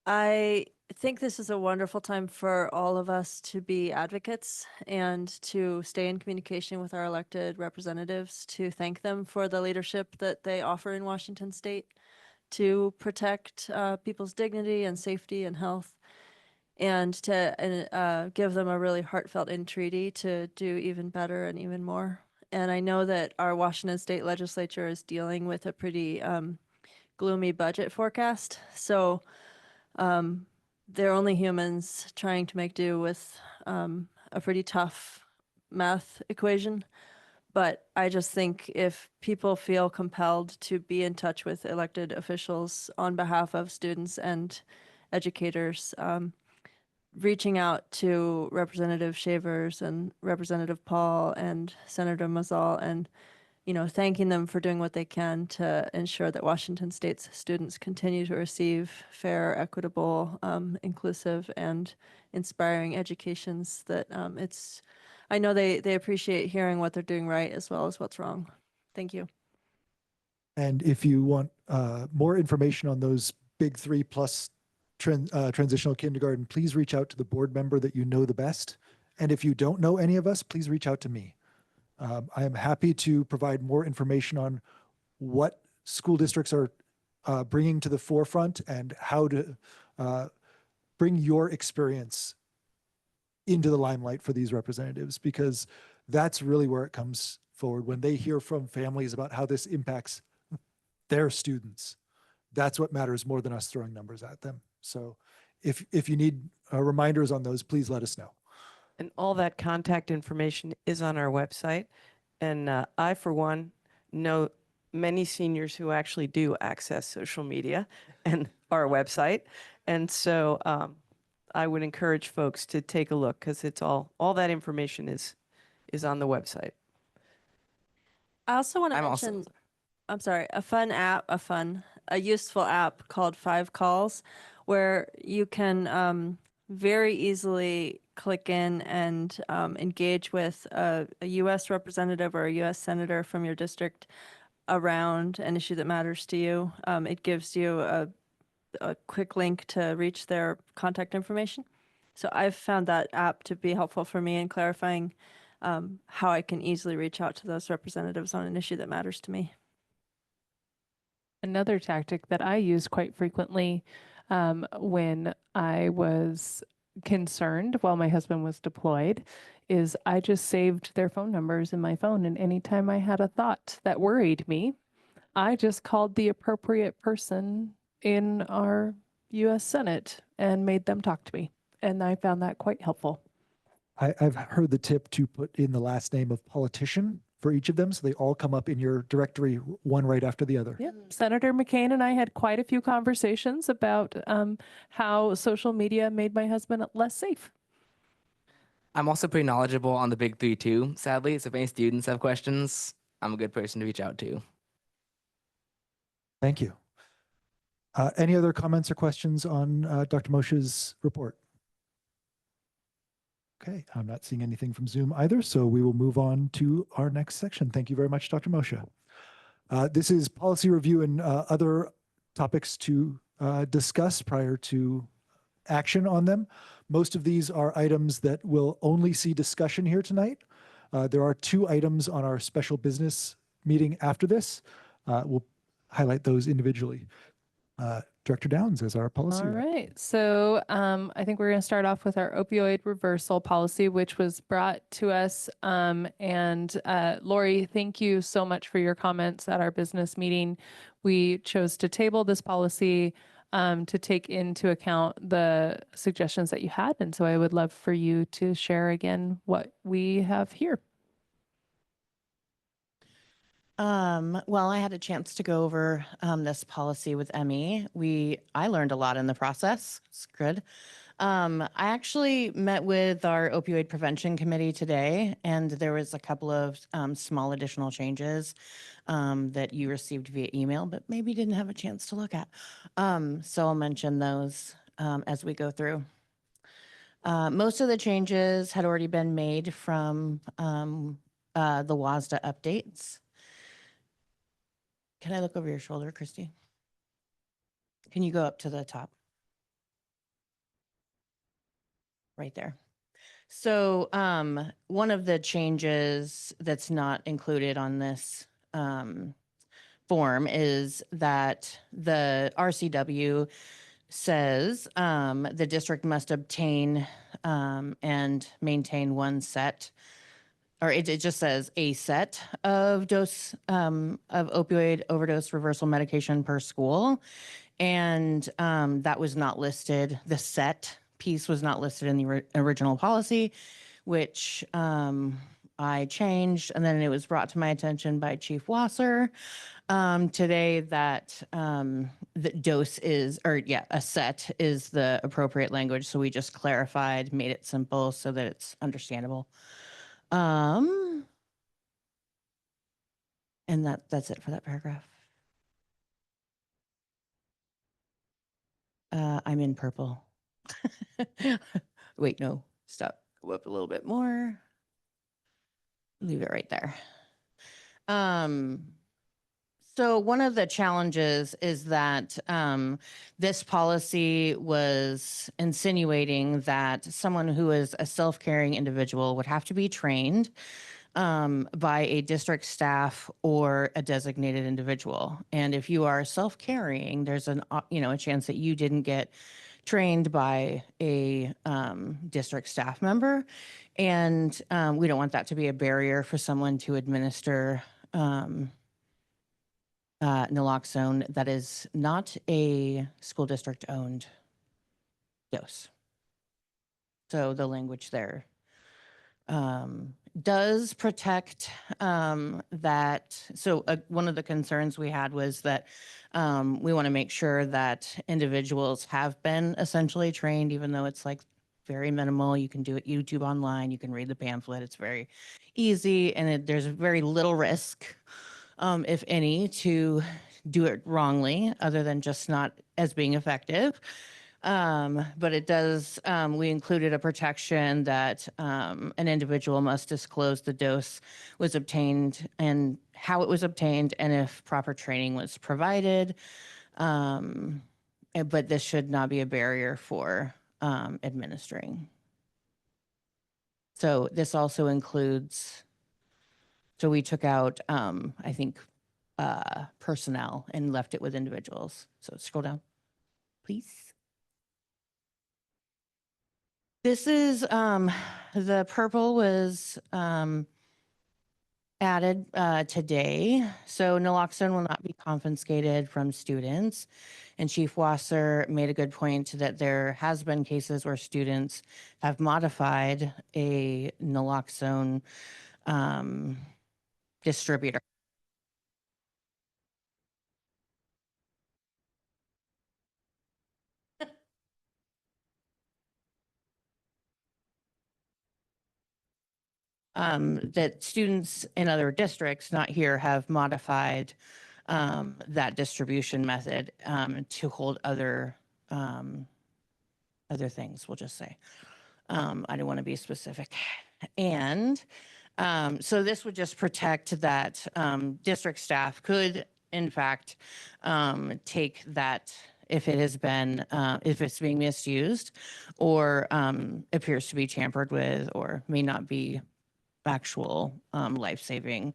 Speaker 2: I think this is a wonderful time for all of us to be advocates and to stay in communication with our elected representatives, to thank them for the leadership that they offer in Washington State, to protect people's dignity and safety and health, and to give them a really heartfelt entreaty to do even better and even more. And I know that our Washington State Legislature is dealing with a pretty gloomy budget forecast. So they're only humans trying to make do with a pretty tough math equation. But I just think if people feel compelled to be in touch with elected officials on behalf of students and educators, reaching out to Representative Shavers and Representative Paul and Senator Mazzal and, thanking them for doing what they can to ensure that Washington State's students continue to receive fair, equitable, inclusive, and inspiring educations that I know they appreciate hearing what they're doing right as well as what's wrong. Thank you.
Speaker 1: And if you want more information on those big 3+ transitional kindergarten, please reach out to the board member that you know the best. And if you don't know any of us, please reach out to me. I am happy to provide more information on what school districts are bringing to the forefront and how to bring your experience into the limelight for these representatives, because that's really where it comes forward. When they hear from families about how this impacts their students, that's what matters more than us throwing numbers at them. So if you need reminders on those, please let us know.
Speaker 12: And all that contact information is on our website. And I, for one, know many seniors who actually do access social media and our website. And so I would encourage folks to take a look, because it's all that information is on the website.
Speaker 2: I also want to mention, I'm sorry, a useful app called 5 Calls, where you can very easily click in and engage with a U.S. representative or a U.S. senator from your district around an issue that matters to you. It gives you a quick link to reach their contact information. So I've found that app to be helpful for me in clarifying how I can easily reach out to those representatives on an issue that matters to me.
Speaker 6: Another tactic that I use quite frequently when I was concerned while my husband was deployed is I just saved their phone numbers in my phone, and anytime I had a thought that worried me, I just called the appropriate person in our
Speaker 18: US Senate and made them talk to me. And I found that quite helpful.
Speaker 1: I've heard the tip to put in the last name of politician for each of them, so they all come up in your directory, one right after the other.
Speaker 18: Yep. Senator McCain and I had quite a few conversations about how social media made my husband less safe.
Speaker 8: I'm also pretty knowledgeable on the big three too, sadly. So if any students have questions, I'm a good person to reach out to.
Speaker 1: Thank you. Any other comments or questions on Dr. Moshe's report? Okay, I'm not seeing anything from Zoom either, so we will move on to our next section. Thank you very much, Dr. Moshe. This is policy review and other topics to discuss prior to action on them. Most of these are items that will only see discussion here tonight. There are 2 items on our special business meeting after this. We'll highlight those individually. Director Downs as our policy.
Speaker 18: All right. So I think we're going to start off with our opioid reversal policy, which was brought to us. And Lori, thank you so much for your comments at our business meeting. We chose to table this policy to take into account the suggestions that you had. And so I would love for you to share again what we have here.
Speaker 19: Well, I had a chance to go over this policy with Emmy. I learned a lot in the process. It's good. I actually met with our opioid prevention committee today, and there was a couple of small additional changes that you received via email, but maybe didn't have a chance to look at. So I'll mention those as we go through. Most of the changes had already been made from the WASDA updates. Can I look over your shoulder, Christy? Can you go up to the top? Right there. So one of the changes that's not included on this form is that the RCW says the district must obtain and maintain one set, or it just says a set of dose of opioid overdose reversal medication per school. And that was not listed. The set piece was not listed in the original policy, which I changed. And then it was brought to my attention by Chief Wasser today that the dose is, a set is the appropriate language. So we just clarified, made it simple so that it's understandable. And that's it for that paragraph. I'm in purple. Wait, no, stop. Go up a little bit more. Leave it right there. So one of the challenges is that this policy was insinuating that someone who is a self-caring individual would have to be trained by a district staff or a designated individual. And if you are self-caring, there's a chance that you didn't get trained by a district staff member. And we don't want that to be a barrier for someone to administer naloxone that is not a school district owned dose. So the language there does protect that. So one of the concerns we had was that we want to make sure that individuals have been essentially trained, even though it's like very minimal. You can do it YouTube online. You can read the pamphlet. It's very easy, and there's very little risk, if any, to do it wrongly, other than just not as being effective. But it does, we included a protection that an individual must disclose the dose was obtained and how it was obtained and if proper training was provided. But this should not be a barrier for administering. So this also includes, so we took out, I think, personnel and left it with individuals. So scroll down, please. This is, the purple was added today. So naloxone will not be confiscated from students. And Chief Wasser made a good point that there has been cases where students have modified a naloxone distributor. That students in other districts, not here, have modified that distribution method to hold other things, we'll just say. I don't want to be specific. And so this would just protect that district staff could, in fact, take that if it has been, if it's being misused or appears to be tampered with or may not be actual life-saving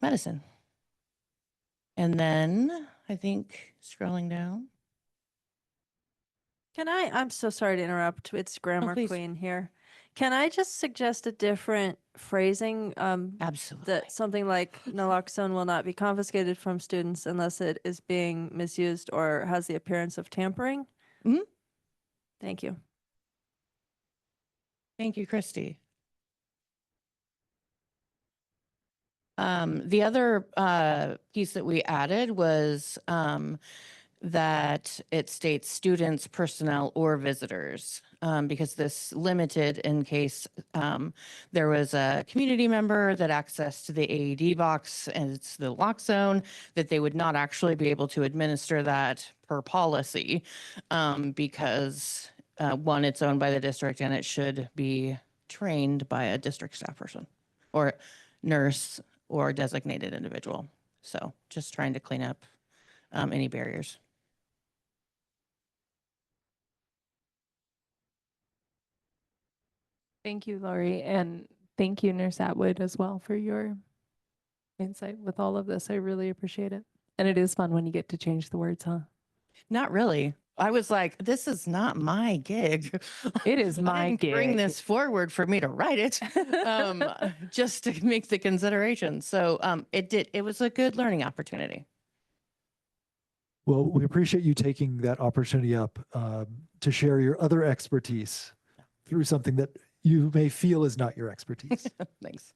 Speaker 19: medicine. And then I think scrolling down.
Speaker 2: I'm so sorry to interrupt. It's Grammar
Speaker 19: please.
Speaker 2: Queen here. Can I just suggest a different phrasing?
Speaker 19: Absolutely.
Speaker 2: That something like naloxone will not be confiscated from students unless it is being misused or has the appearance of tampering?
Speaker 19: Mhm.
Speaker 2: Thank you.
Speaker 19: Thank you, Christy. The other piece that we added was that it states students, personnel, or visitors, because this limited in case there was a community member that accessed the AED box and it's the naloxone, that they would not actually be able to administer that per policy because one, it's owned by the district and it should be trained by a district staff person or nurse or designated individual. So just trying to clean up any barriers.
Speaker 18: Thank you, Lori, and thank you, Nurse Atwood, as well for your insight with all of this. I really appreciate it. And it is fun when you get to change the words, huh?
Speaker 19: Not really. I was like, this is not my gig.
Speaker 18: It is
Speaker 19: I
Speaker 18: my
Speaker 19: didn't bring
Speaker 18: gig.
Speaker 19: this forward for me to write it, just to make the consideration. So it was a good learning opportunity.
Speaker 1: Well, we appreciate you taking that opportunity up to share your other expertise through something that you may feel is not your expertise.
Speaker 19: Thanks.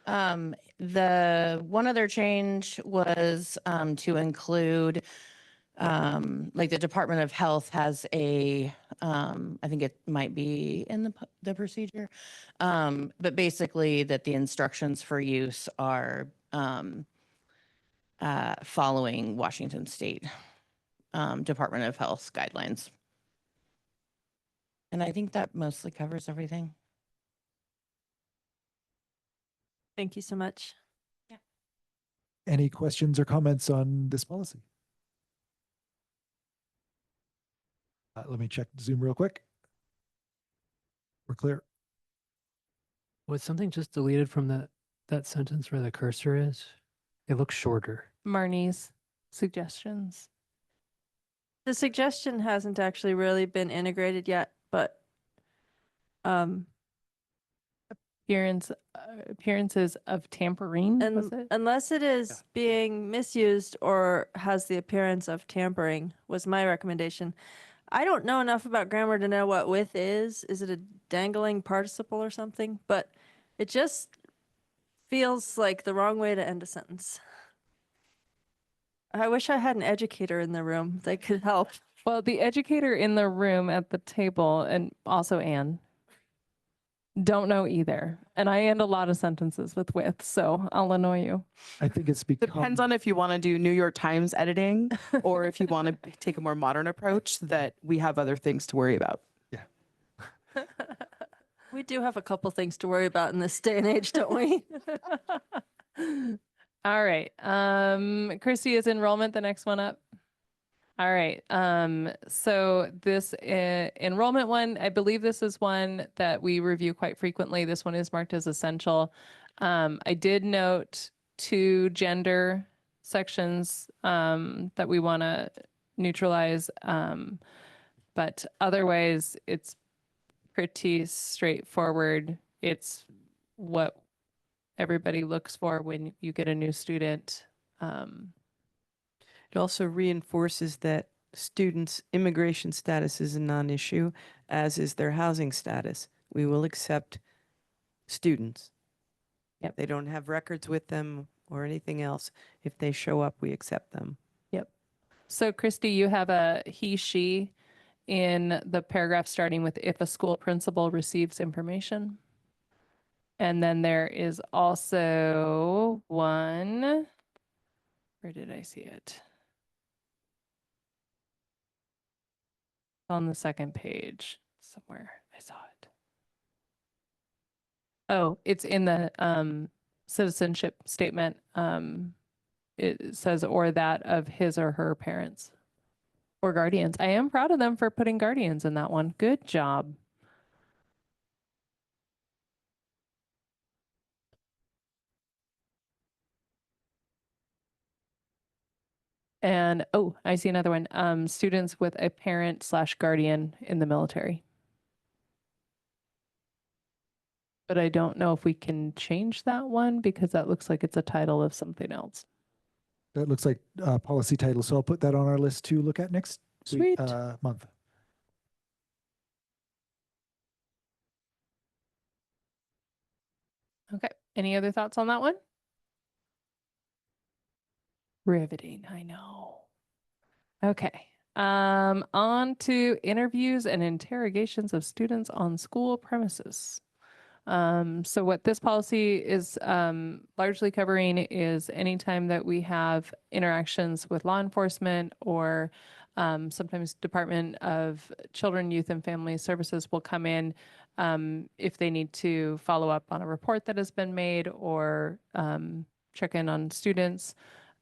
Speaker 19: The one other change was to include like the Department of Health has a, I think it might be in the procedure, but basically that the instructions for use are following Washington State Department of Health guidelines. And I think that mostly covers everything.
Speaker 2: Thank you so much.
Speaker 1: Any questions or comments on this policy? Let me check Zoom real quick. We're clear.
Speaker 14: Was something just deleted from that sentence where the cursor is? It looks shorter.
Speaker 18: Marnie's suggestions.
Speaker 2: The suggestion hasn't actually really been integrated yet, but
Speaker 18: appearances of tampering, was it?
Speaker 2: unless it is being misused or has the appearance of tampering was my recommendation. I don't know enough about grammar to know what with is. Is it a dangling participle or something? But it just feels like the wrong way to end a sentence. I wish I had an educator in the room that could help.
Speaker 18: Well, the educator in the room at the table, and also Anne, don't know either. And I end a lot of sentences with, so I'll annoy you.
Speaker 1: I think it's become.
Speaker 11: Depends on if you want to do New York Times editing or if you want to take a more modern approach, that we have other things to worry about.
Speaker 2: We do have a couple things to worry about in this day and age, don't we?
Speaker 18: All right. Christy, is enrollment the next one up? All right. So this enrollment one, I believe this is one that we review quite frequently. This one is marked as essential. I did note 2 gender sections that we want to neutralize, but otherwise it's pretty straightforward. It's what everybody looks for when you get a new student.
Speaker 12: It also reinforces that students' immigration status is a non-issue, as is their housing status. We will accept students.
Speaker 18: Yep.
Speaker 12: They don't have records with them or anything else. If they show up, we accept them.
Speaker 18: Yep. So Christy, you have a he, she in the paragraph starting with if a school principal receives information. And then there is also one, where did I see it? On the second page somewhere. I saw it. Oh, it's in the citizenship statement. It says or that of his or her parents or guardians. I am proud of them for putting guardians in that one. Good job. And oh, I see another one. Students with a parent/guardian in the military. But I don't know if we can change that one because that looks like it's a title of something else.
Speaker 1: That looks like policy title. So I'll put that on our list to look at next
Speaker 18: Sweet.
Speaker 1: month.
Speaker 18: Okay. Any other thoughts on that one? Riveting, I know. Okay. On to interviews and interrogations of students on school premises. So what this policy is largely covering is anytime that we have interactions with law enforcement or sometimes Department of Children, Youth, and Family Services will come in if they need to follow up on a report that has been made or check in on students.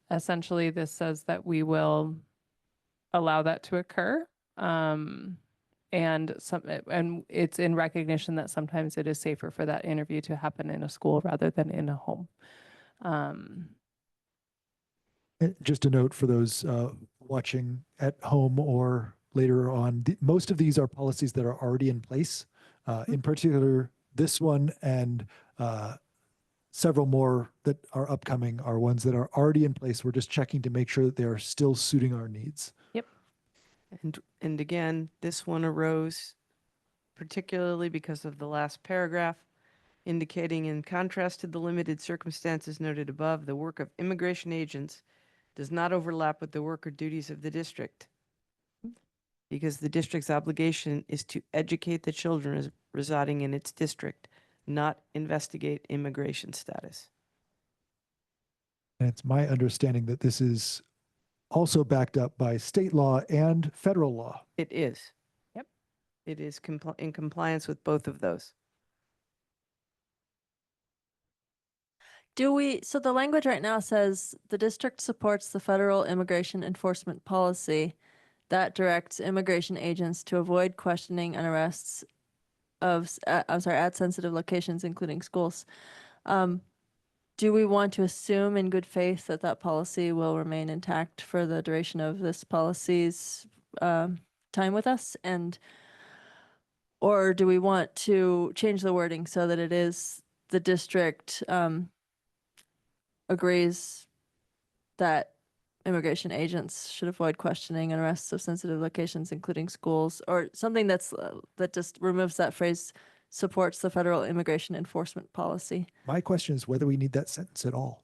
Speaker 18: Essentially, this says that we will allow that to occur. And it's in recognition that sometimes it is safer for that interview to happen in a school rather than in a home.
Speaker 1: Just a note for those watching at home or later on, most of these are policies that are already in place. In particular, this one and several more that are upcoming are ones that are already in place. We're just checking to make sure that they are still suiting our needs.
Speaker 18: Yep.
Speaker 12: And again, this one arose particularly because of the last paragraph, indicating in contrast to the limited circumstances noted above, the work of immigration agents does not overlap with the work or duties of the district, because the district's obligation is to educate the children residing in its district, not investigate immigration status.
Speaker 1: And it's my understanding that this is also backed up by state law and federal law.
Speaker 12: It is.
Speaker 18: Yep.
Speaker 12: It is in compliance with both of those.
Speaker 2: So the language right now says the district supports the federal immigration enforcement policy that directs immigration agents to avoid questioning and arrests at sensitive locations, including schools. Do we want to assume in good faith that that policy will remain intact for the duration of this policy's time with us? Or do we want to change the wording so that it is the district agrees that immigration agents should avoid questioning and arrests of sensitive locations, including schools, or something that just removes that phrase, supports the federal immigration enforcement policy?
Speaker 1: My question is whether we need that sentence at all.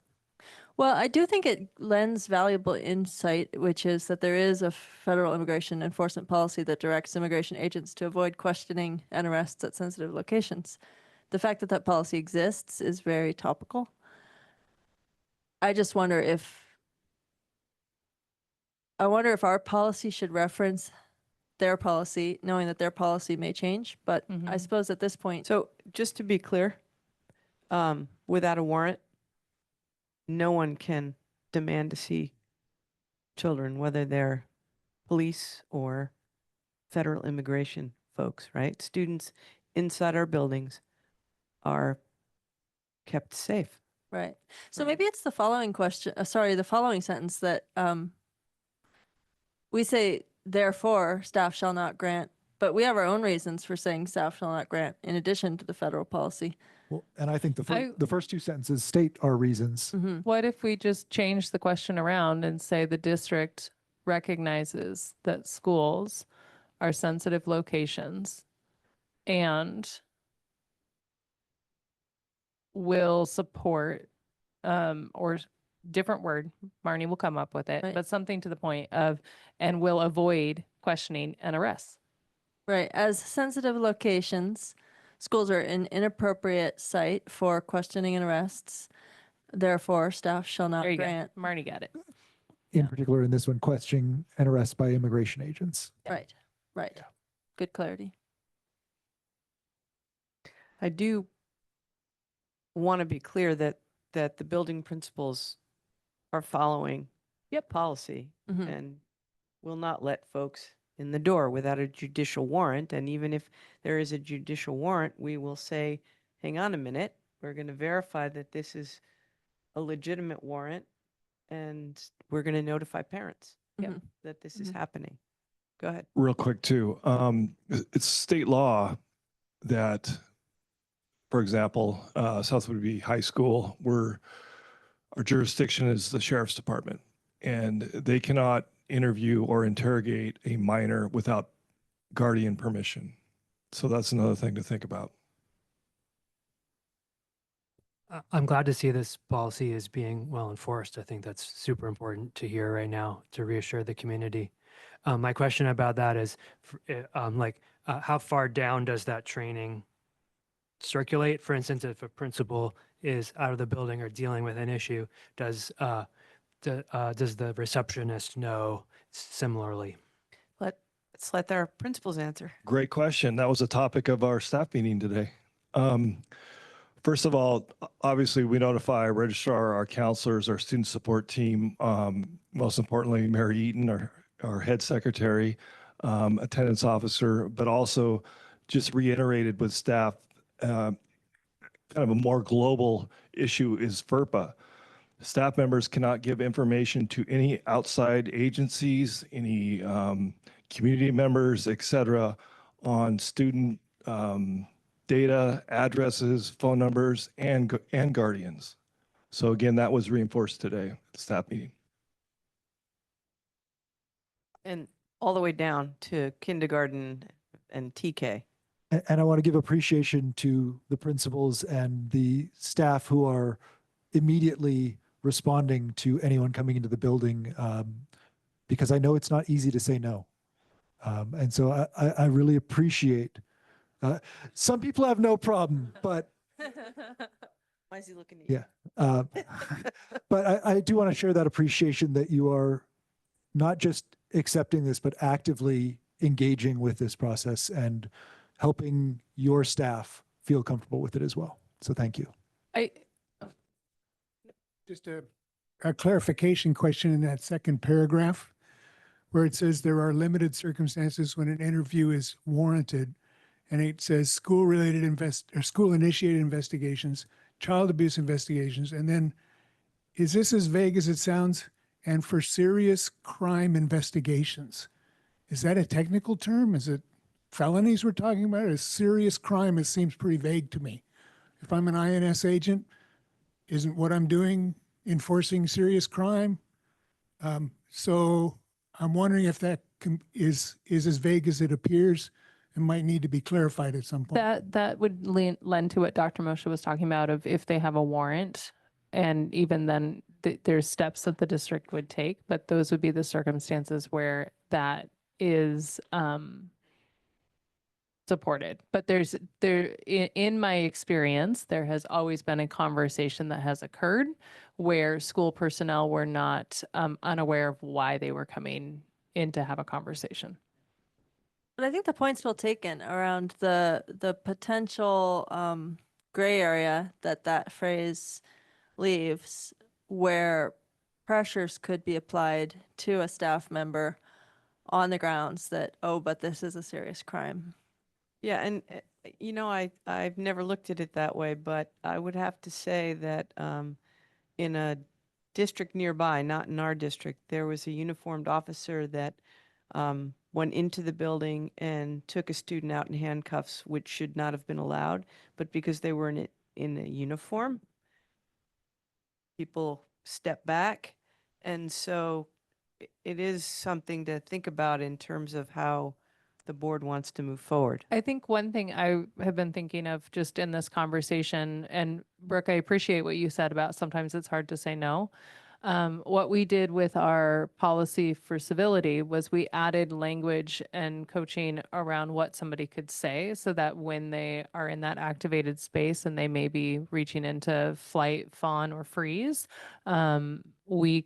Speaker 2: Well, I do think it lends valuable insight, which is that there is a federal immigration enforcement policy that directs immigration agents to avoid questioning and arrests at sensitive locations. The fact that that policy exists is very topical. I just wonder if our policy should reference their policy, knowing that their policy may change. But I suppose at this point.
Speaker 12: So just to be clear, without a warrant, no one can demand to see children, whether they're police or federal immigration folks, right? Students inside our buildings are kept safe.
Speaker 2: Right. So maybe it's the following question, the following sentence that we say, therefore, staff shall not grant, but we have our own reasons for saying staff shall not grant in addition to the federal policy.
Speaker 1: Well, and I think
Speaker 18: I-
Speaker 1: the first two sentences state our reasons.
Speaker 18: What if we just change the question around and say the district recognizes that schools are sensitive locations and will support, or different word, Marnie will come up with it,
Speaker 2: Right.
Speaker 18: but something to the point of, and will avoid questioning and arrests.
Speaker 2: Right. As sensitive locations, schools are an inappropriate site for questioning and arrests. Therefore, staff shall not
Speaker 18: There you
Speaker 2: grant.
Speaker 18: go. Marnie got it.
Speaker 1: In particular, in this one, questioning and arrest by immigration agents.
Speaker 2: Right. Right. Good clarity.
Speaker 12: I do want to be clear that the building principals are following policy
Speaker 2: Mhm.
Speaker 12: and will not let folks in the door without a judicial warrant. And even if there is a judicial warrant, we will say, hang on a minute, we're going to verify that this is a legitimate warrant, and we're going to notify parents that this is happening. Go ahead.
Speaker 20: Real quick too. It's state law that, for example, South Whidbey High School, our jurisdiction is the sheriff's department, and they cannot interview or interrogate a minor without guardian permission. So that's another thing to think about.
Speaker 14: I'm glad to see this policy is being well enforced. I think that's super important to hear right now to reassure the community. My question about that is, how far down does that training circulate? For instance, if a principal is out of the building or dealing with an issue, does the receptionist know similarly?
Speaker 12: Let's let our principals answer.
Speaker 20: Great question. That was a topic of our staff meeting today. First of all, obviously, we notify our registrar, our counselors, our student support team, most importantly, Mary Eaton, our head secretary, attendance officer, but also just reiterated with staff, kind of a more global issue is FERPA. Staff members cannot give information to any outside agencies, any community members, et cetera, on student data, addresses, phone numbers, and guardians. So again, that was reinforced today at the staff meeting.
Speaker 12: And all the way down to kindergarten and TK.
Speaker 1: And I want to give appreciation to the principals and the staff who are immediately responding to anyone coming into the building, because I know it's not easy to say no. And so I really appreciate. Some people have no problem, but
Speaker 12: Why is he looking at you?
Speaker 1: yeah. But I do want to share that appreciation that you are not just accepting this, but actively engaging with this process and helping your staff feel comfortable with it as well. So thank you.
Speaker 10: Just a clarification question in that second paragraph where it says there are limited circumstances when an interview is warranted. And it says school-related school-initiated investigations, child abuse investigations, and then is this as vague as it sounds? And for serious crime investigations, is that a technical term? Is it felonies we're talking about? A serious crime, it seems pretty vague to me. If I'm an INS agent, isn't what I'm doing enforcing serious crime? So I'm wondering if that is as vague as it appears and might need to be clarified at some point.
Speaker 18: That would lend to what Dr. Moshe was talking about of if they have a warrant, and even then there's steps that the district would take, but those would be the circumstances where that is supported. But in my experience, there has always been a conversation that has occurred where school personnel were not unaware of why they were coming in to have a conversation.
Speaker 2: But I think the point's well taken around the potential gray area that phrase leaves, where pressures could be applied to a staff member on the grounds that, oh, but this is a serious crime.
Speaker 12: Yeah, and I've never looked at it that way, but I would have to say that in a district nearby, not in our district, there was a uniformed officer that went into the building and took a student out in handcuffs, which should not have been allowed. But because they were in a uniform, people step back. And so it is something to think about in terms of how the board wants to move forward.
Speaker 6: I think one thing I have been thinking of just in this conversation, and Brooke, I appreciate what you said about sometimes it's hard to say no. What we did with our policy for civility was we added language and coaching around what somebody could say so that when they are in that activated space and they may be reaching into flight, fawn, or freeze, we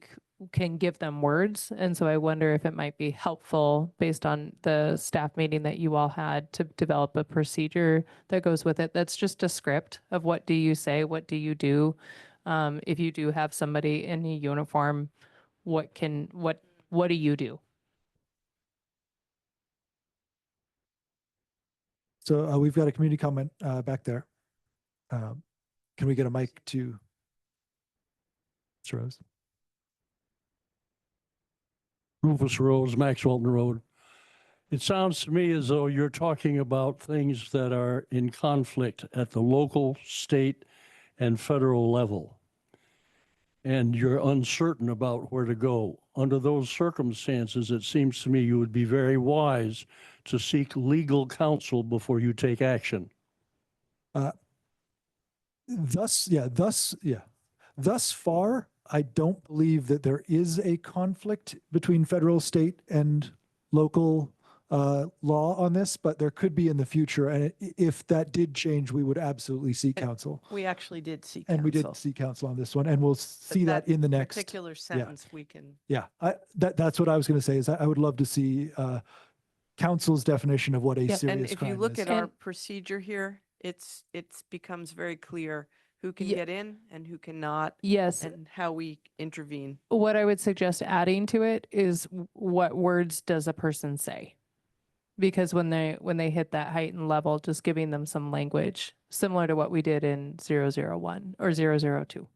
Speaker 6: can give them words. And so I wonder if it might be helpful based on the staff meeting that you all had to develop a procedure that goes with it. That's just a script of what do you say, what do you do? If you do have somebody in a uniform, what do you do?
Speaker 1: So we've got a community comment back there. Can we get a mic to Mr. Rose?
Speaker 21: Rufus Rose, Max Walton Road. It sounds to me as though you're talking about things that are in conflict at the local, state, and federal level. And you're uncertain about where to go. Under those circumstances, it seems to me you would be very wise to seek legal counsel before you take action.
Speaker 1: Thus far, I don't believe that there is a conflict between federal, state, and local law on this, but there could be in the future. And if that did change, we would absolutely seek counsel.
Speaker 12: We actually did seek
Speaker 1: And we did
Speaker 12: counsel.
Speaker 1: seek counsel on this one, and we'll see that in the next.
Speaker 12: particular sentence we can.
Speaker 1: Yeah, that's what I was going to say is I would love to see council's definition of what a
Speaker 12: And
Speaker 1: serious
Speaker 12: if
Speaker 1: crime
Speaker 12: you look
Speaker 1: is.
Speaker 12: at our procedure here, it's becomes very clear who can get in and who cannot.
Speaker 6: Yes.
Speaker 12: And how we intervene.
Speaker 6: What I would suggest adding to it is what words does a person say? Because when they hit that heightened level, just giving them some language similar to what we did in 001 or 002.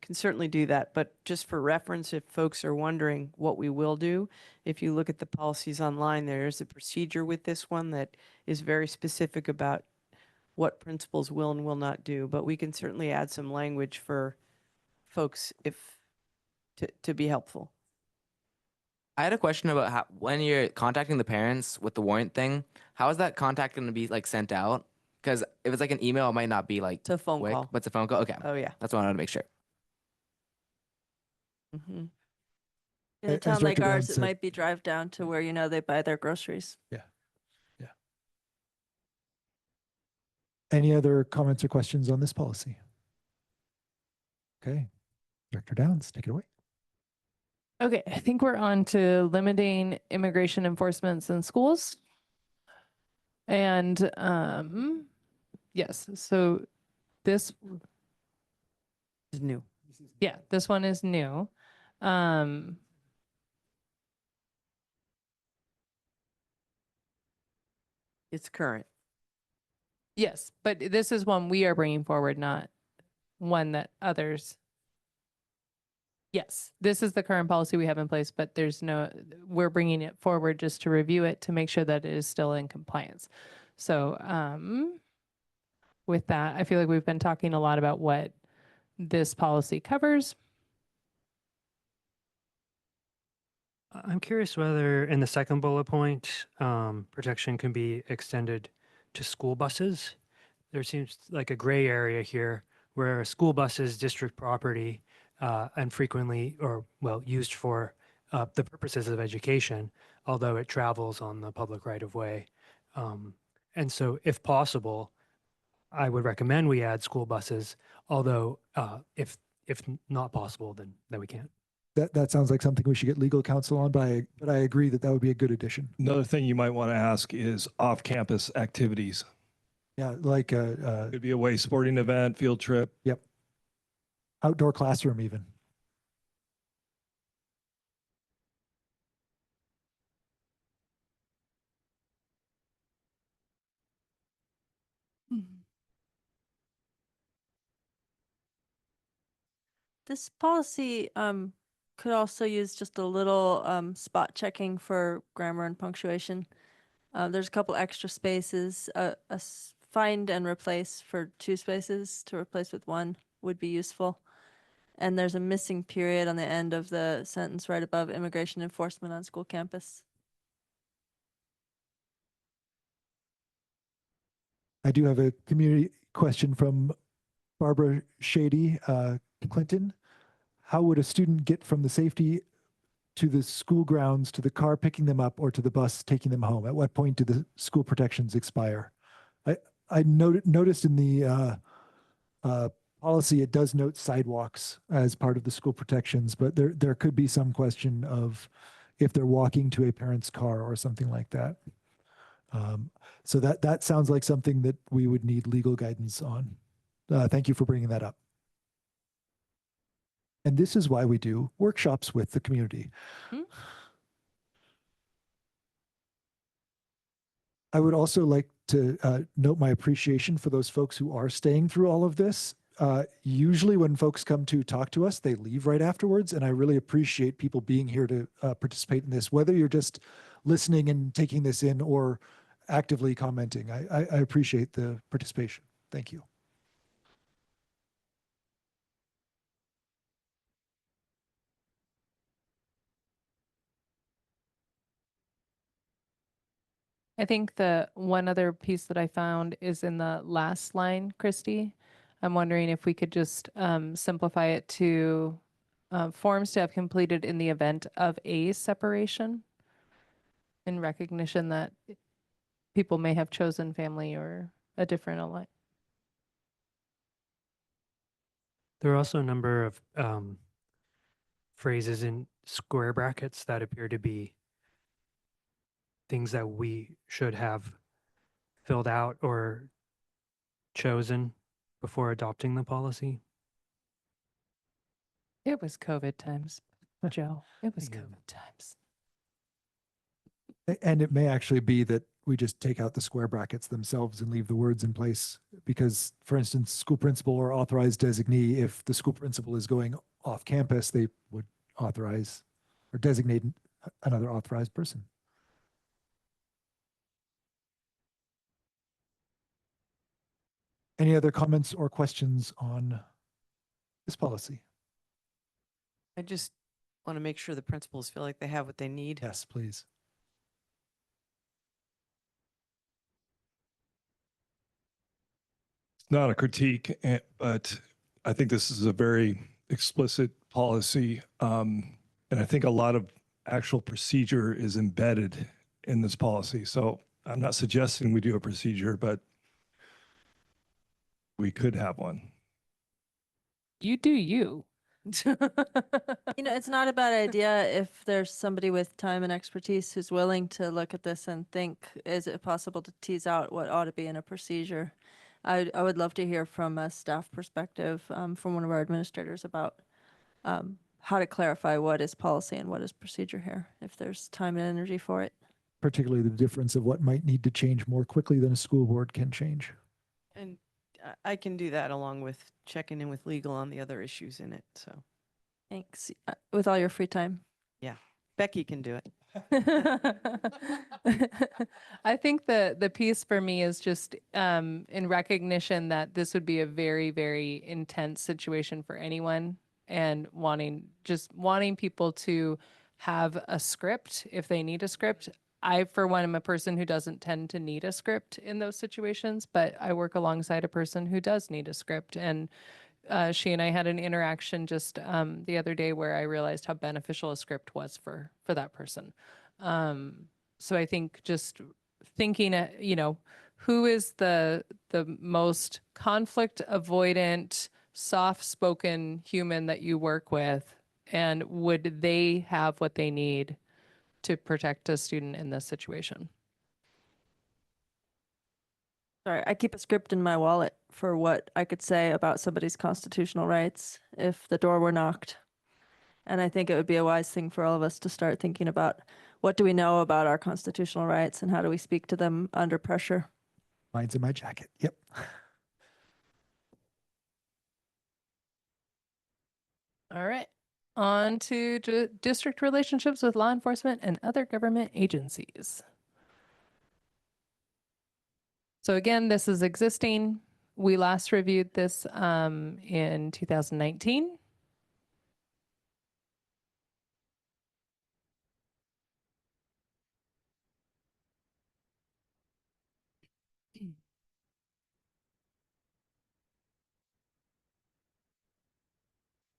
Speaker 12: Can certainly do that, but just for reference, if folks are wondering what we will do, if you look at the policies online, there's a procedure with this one that is very specific about what principals will and will not do, but we can certainly add some language for folks to be helpful.
Speaker 8: I had a question about how, when you're contacting the parents with the warrant thing, how is that contact going to be like sent out? Because if it's like an email, it might not be like
Speaker 12: It's a phone
Speaker 8: quick,
Speaker 12: call.
Speaker 8: but it's a phone call. Okay.
Speaker 12: Oh, yeah.
Speaker 8: That's what I wanted to make sure.
Speaker 12: Mm-hmm.
Speaker 2: In a
Speaker 1: As
Speaker 2: town like
Speaker 1: Director Brown
Speaker 2: ours, it
Speaker 1: said-
Speaker 2: might be drive down to where, they buy their groceries.
Speaker 1: Any other comments or questions on this policy? Okay, Director Downs, take it away.
Speaker 6: Okay, I think we're on to limiting immigration enforcements in schools. And yes, so this
Speaker 12: is new.
Speaker 6: Yeah, this one is new.
Speaker 12: It's current.
Speaker 6: Yes, but this is one we are bringing forward, not one that others. Yes, this is the current policy we have in place, but we're bringing it forward just to review it to make sure that it is still in compliance. So with that, I feel like we've been talking a lot about what this policy covers.
Speaker 14: I'm curious whether in the second bullet point, protection can be extended to school buses. There seems like a gray area here where a school bus is district property and frequently used for the purposes of education, although it travels on the public right of way. And so if possible, I would recommend we add school buses, although if not possible, then we can't.
Speaker 1: That sounds like something we should get legal counsel on, but I agree that would be a good addition.
Speaker 20: Another thing you might want to ask is off-campus activities.
Speaker 1: Yeah, like
Speaker 20: Could be a way sporting event, field trip.
Speaker 1: Yep. Outdoor classroom even.
Speaker 2: This policy could also use just a little spot checking for grammar and punctuation. There's a couple extra spaces. find and replace for 2 spaces to replace with 1 would be useful. And there's a missing period on the end of the sentence right above immigration enforcement on school campus.
Speaker 1: I do have a community question from Barbara Shady, Clinton. How would a student get from the safety to the school grounds, to the car picking them up, or to the bus taking them home? At what point do the school protections expire? I noticed in the policy, it does note sidewalks as part of the school protections, but there could be some question of if they're walking to a parent's car or something like that. So that sounds like something that we would need legal guidance on. Thank you for bringing that up. And this is why we do workshops with the community. I would also like to note my appreciation for those folks who are staying through all of this. Usually when folks come to talk to us, they leave right afterwards. And I really appreciate people being here to participate in this, whether you're just listening and taking this in or actively commenting. I appreciate the participation. Thank you.
Speaker 6: I think the one other piece that I found is in the last line, Christy. I'm wondering if we could just simplify it to forms to have completed in the event of a separation, in recognition that people may have chosen family or a different alliance.
Speaker 14: There are also a number of phrases in square brackets that appear to be things that we should have filled out or chosen before adopting the policy.
Speaker 6: It was COVID times, Joe. It was COVID times.
Speaker 1: And it may actually be that we just take out the square brackets themselves and leave the words in place. Because, for instance, school principal or authorized designee, if the school principal is going off campus, they would authorize or designate another authorized person. Any other comments or questions on this policy?
Speaker 12: I just want to make sure the principals feel like they have what they need.
Speaker 1: Yes, please.
Speaker 20: It's not a critique, but I think this is a very explicit policy. And I think a lot of actual procedure is embedded in this policy. So I'm not suggesting we do a procedure, but we could have one.
Speaker 6: You do you.
Speaker 2: You know, it's not a bad idea if there's somebody with time and expertise who's willing to look at this and think, is it possible to tease out what ought to be in a procedure? I would love to hear from a staff perspective, from one of our administrators about how to clarify what is policy and what is procedure here, if there's time and energy for it.
Speaker 1: Particularly the difference of what might need to change more quickly than a school board can change.
Speaker 12: And I can do that along with checking in with legal on the other issues in it. So
Speaker 2: Thanks. With all your free time.
Speaker 12: yeah, Becky can do it.
Speaker 6: I think the piece for me is just in recognition that this would be a very, very intense situation for anyone, and wanting people to have a script if they need a script. I, for one, am a person who doesn't tend to need a script in those situations, but I work alongside a person who does need a script. And she and I had an interaction just the other day where I realized how beneficial a script was for that person. So I think just thinking, who is the most conflict avoidant, soft-spoken human that you work with, and would they have what they need to protect a student in this situation?
Speaker 2: Sorry, I keep a script in my wallet for what I could say about somebody's constitutional rights if the door were knocked. And I think it would be a wise thing for all of us to start thinking about, what do we know about our constitutional rights and how do we speak to them under pressure?
Speaker 1: Mine's in my jacket. Yep.
Speaker 6: All right. On to district relationships with law enforcement and other government agencies.
Speaker 18: So again, this is existing. We last reviewed this in 2019.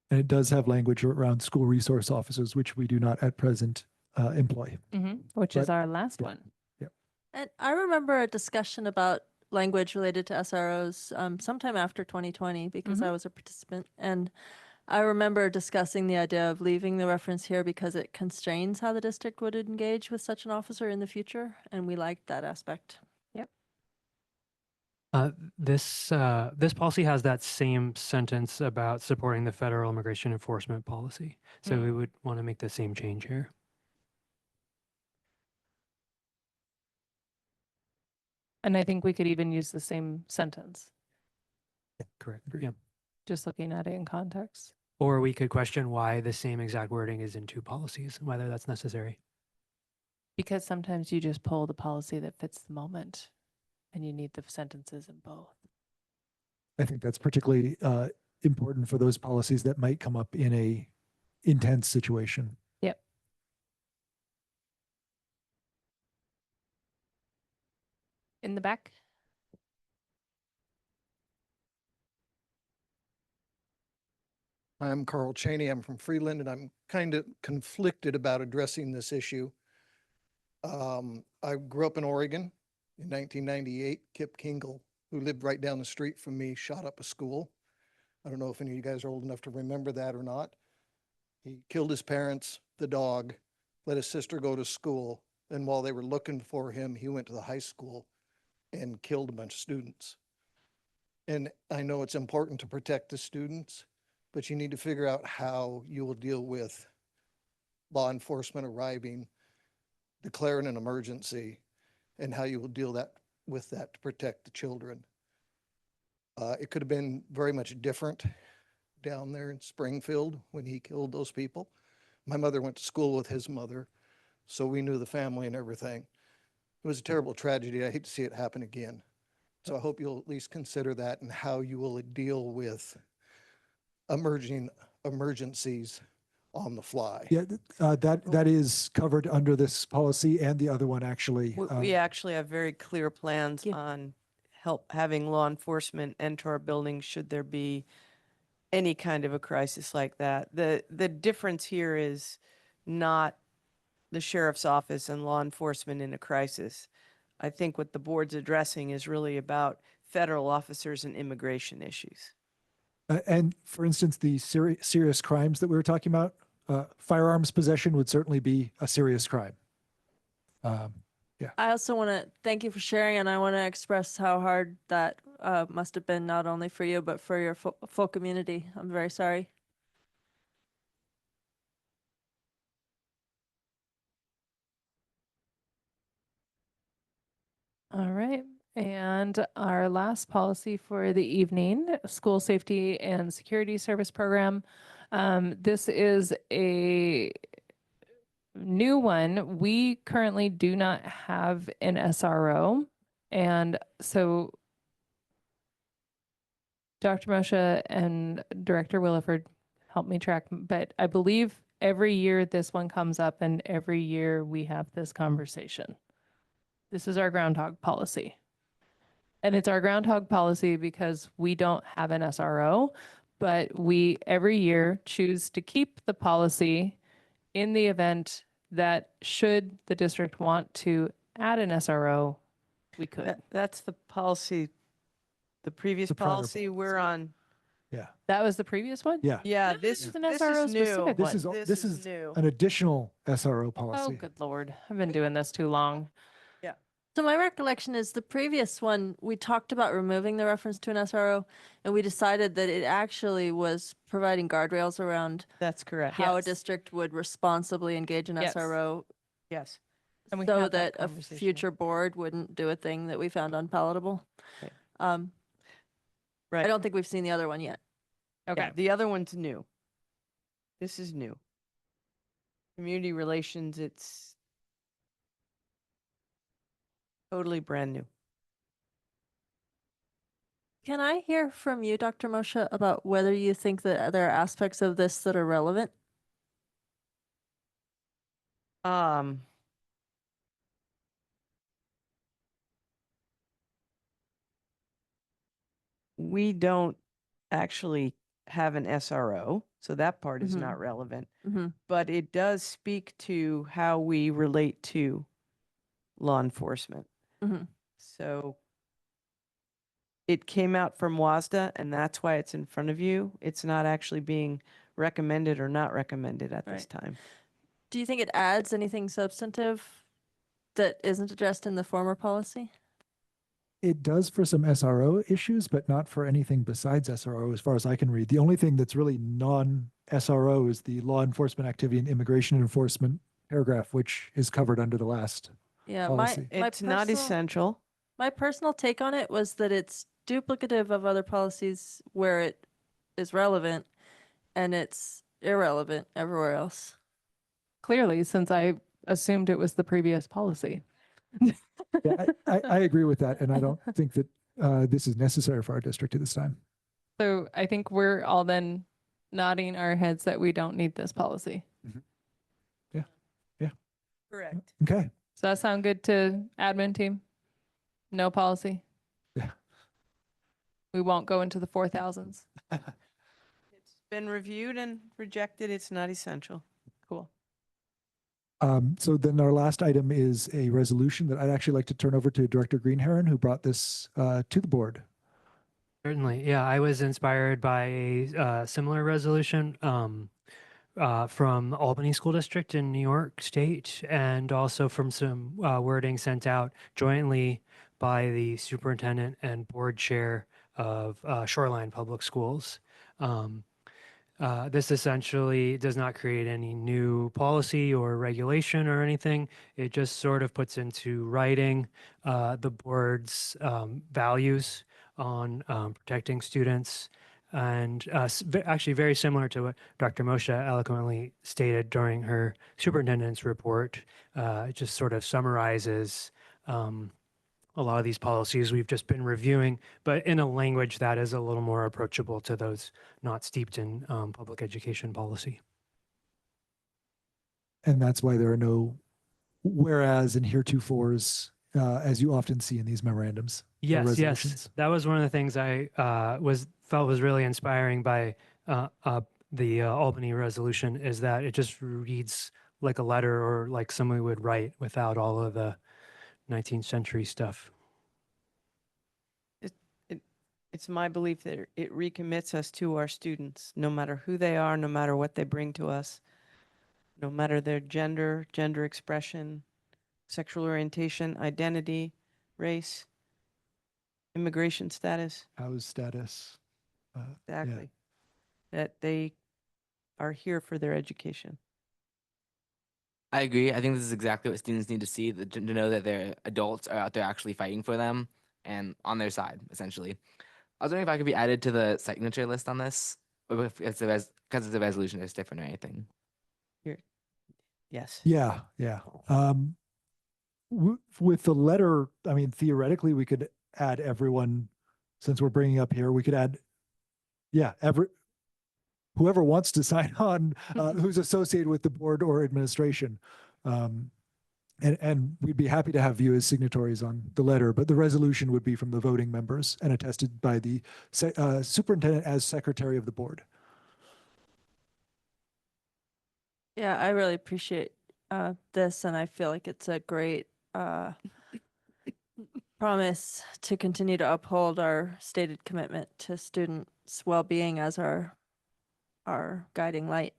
Speaker 1: And it does have language around school resource officers, which we do not at present employ.
Speaker 18: Which is
Speaker 1: But-
Speaker 18: our last
Speaker 1: yeah.
Speaker 18: one.
Speaker 2: And I remember a discussion about language related to SROs sometime after 2020 because I was a participant. And I remember discussing the idea of leaving the reference here because it constrains how the district would engage with such an officer in the future. And we liked that aspect.
Speaker 14: This policy has that same sentence about supporting the federal immigration enforcement policy. So we would want to make the same change here.
Speaker 18: And I think we could even use the same sentence,
Speaker 1: Correct.
Speaker 14: Yeah.
Speaker 18: just looking at it in context.
Speaker 14: Or we could question why the same exact wording is in two policies, whether that's necessary.
Speaker 18: Because sometimes you just pull the policy that fits the moment and you need the sentences in both.
Speaker 1: I think that's particularly important for those policies that might come up in a intense situation.
Speaker 18: Yep. In the back?
Speaker 5: I'm Carl Cheney. I'm from Freeland, and I'm kind of conflicted about addressing this issue. I grew up in Oregon in 1998. Kip Kingle, who lived right down the street from me, shot up a school. I don't know if any of you guys are old enough to remember that or not. He killed his parents, the dog, let his sister go to school. And while they were looking for him, he went to the high school and killed a bunch of students. And I know it's important to protect the students, but you need to figure out how you will deal with law enforcement arriving, declaring an emergency, and how you will deal with that to protect the children. It could have been very much different down there in Springfield when he killed those people. My mother went to school with his mother, so we knew the family and everything. It was a terrible tragedy. I hate to see it happen again. So I hope you'll at least consider that and how you will deal with emergencies on the fly.
Speaker 1: Yeah, that is covered under this policy and the other one actually.
Speaker 12: We actually have very clear plans on having law enforcement enter our buildings should there be any kind of a crisis like that. The difference here is not the sheriff's office and law enforcement in a crisis. I think what the board's addressing is really about federal officers and immigration issues.
Speaker 1: And for instance, the serious crimes that we were talking about, firearms possession would certainly be a serious crime. Yeah.
Speaker 2: I also want to thank you for sharing, and I want to express how hard that must have been not only for you, but for your full community. I'm very sorry.
Speaker 18: All right. And our last policy for the evening, School Safety and Security Service Program. This is a new one. We currently do not have an SRO. And so Dr. Moshe and Director Williford help me track, but I believe every year this one comes up and every year we have this conversation. This is our groundhog policy. And it's our groundhog policy because we don't have an SRO, but we every year choose to keep the policy in the event that should the district want to add an SRO, we could.
Speaker 12: That's the policy, the previous
Speaker 1: The prior
Speaker 12: policy we're on.
Speaker 1: Yeah.
Speaker 18: That was the previous one?
Speaker 1: Yeah.
Speaker 12: Yeah,
Speaker 18: This
Speaker 12: this
Speaker 18: is an
Speaker 12: this
Speaker 18: SRO
Speaker 12: is new.
Speaker 18: specific
Speaker 1: This
Speaker 18: one.
Speaker 1: is this is
Speaker 12: new.
Speaker 1: an additional SRO
Speaker 18: Oh,
Speaker 1: policy.
Speaker 18: good Lord. I've been doing this too long.
Speaker 2: So my recollection is the previous one, we talked about removing the reference to an SRO, and we decided that it actually was providing guardrails around
Speaker 12: That's correct.
Speaker 2: how a
Speaker 12: Yes.
Speaker 2: district would responsibly engage an
Speaker 12: Yes.
Speaker 2: SRO
Speaker 12: Yes.
Speaker 18: And we
Speaker 2: so
Speaker 18: had that
Speaker 2: that a
Speaker 18: conversation.
Speaker 2: future board wouldn't do a thing that we found unpalatable.
Speaker 12: Right.
Speaker 2: I don't think we've seen the other one yet.
Speaker 18: Okay.
Speaker 12: Yeah, the other one's new. This is new. Community relations, it's totally brand new.
Speaker 2: Can I hear from you, Dr. Moshe, about whether you think that there are aspects of this that are relevant?
Speaker 12: Um, we don't actually have an SRO, so that part is not relevant.
Speaker 2: Mm-hmm.
Speaker 12: But it does speak to how we relate to law enforcement.
Speaker 2: Mm-hmm.
Speaker 12: So it came out from WASDA, and that's why it's in front of you. It's not actually being recommended or not recommended at this
Speaker 2: Right.
Speaker 12: time.
Speaker 2: Do you think it adds anything substantive that isn't addressed in the former policy?
Speaker 1: It does for some SRO issues, but not for anything besides SRO, as far as I can read. The only thing that's really non-SRO is the law enforcement activity and immigration enforcement paragraph, which is covered under the last
Speaker 2: Yeah,
Speaker 1: policy.
Speaker 12: It's not essential.
Speaker 2: My personal take on it was that it's duplicative of other policies where it is relevant and it's irrelevant everywhere else.
Speaker 18: Clearly, since I assumed it was the previous policy.
Speaker 1: Yeah, I agree with that, and I don't think that this is necessary for our district at this time.
Speaker 18: So I think we're all then nodding our heads that we don't need this policy.
Speaker 12: Correct.
Speaker 1: Okay.
Speaker 18: Does that sound good to admin team? No policy?
Speaker 1: Yeah.
Speaker 18: We won't go into the 4,000s.
Speaker 12: It's been reviewed and rejected. It's not essential.
Speaker 18: Cool.
Speaker 1: So then our last item is a resolution that I'd actually like to turn over to Director Greenherron, who brought this to the board.
Speaker 14: Certainly. Yeah, I was inspired by a similar resolution from Albany School District in New York State, and also from some wording sent out jointly by the superintendent and board chair of Shoreline Public Schools. This essentially does not create any new policy or regulation or anything. It just sort of puts into writing the board's values on protecting students, and actually very similar to what Dr. Moshe eloquently stated during her superintendent's report. It just sort of summarizes a lot of these policies we've just been reviewing, but in a language that is a little more approachable to those not steeped in public education policy.
Speaker 1: And that's why there are no whereas and heretofores, as you often see in these memorandums. or
Speaker 14: Yes, yes,
Speaker 1: resolutions.
Speaker 14: that was one of the things I felt was really inspiring by the Albany resolution, is that it just reads like a letter or like somebody would write without all of the 19th century stuff.
Speaker 12: It's my belief that it recommits us to our students, no matter who they are, no matter what they bring to us, no matter their gender, gender expression, sexual orientation, identity, race, immigration status.
Speaker 1: House status. Yeah.
Speaker 12: Exactly. That they are here for their education.
Speaker 8: I agree. I think this is exactly what students need to see, to know that their adults are out there actually fighting for them and on their side, essentially. I was wondering if I could be added to the signature list on this, or if it's because it's a resolution, it's different or anything.
Speaker 12: Here. Yes.
Speaker 1: Yeah, yeah. With the letter, I mean, theoretically, we could add everyone, since we're bringing up here, we could add, yeah, whoever wants to sign on, who's associated with the board or administration. And we'd be happy to have you as signatories on the letter, but the resolution would be from the voting members and attested by the superintendent as secretary of the board.
Speaker 2: Yeah, I really appreciate this, and I feel like it's a great promise to continue to uphold our stated commitment to students' well-being as our guiding light.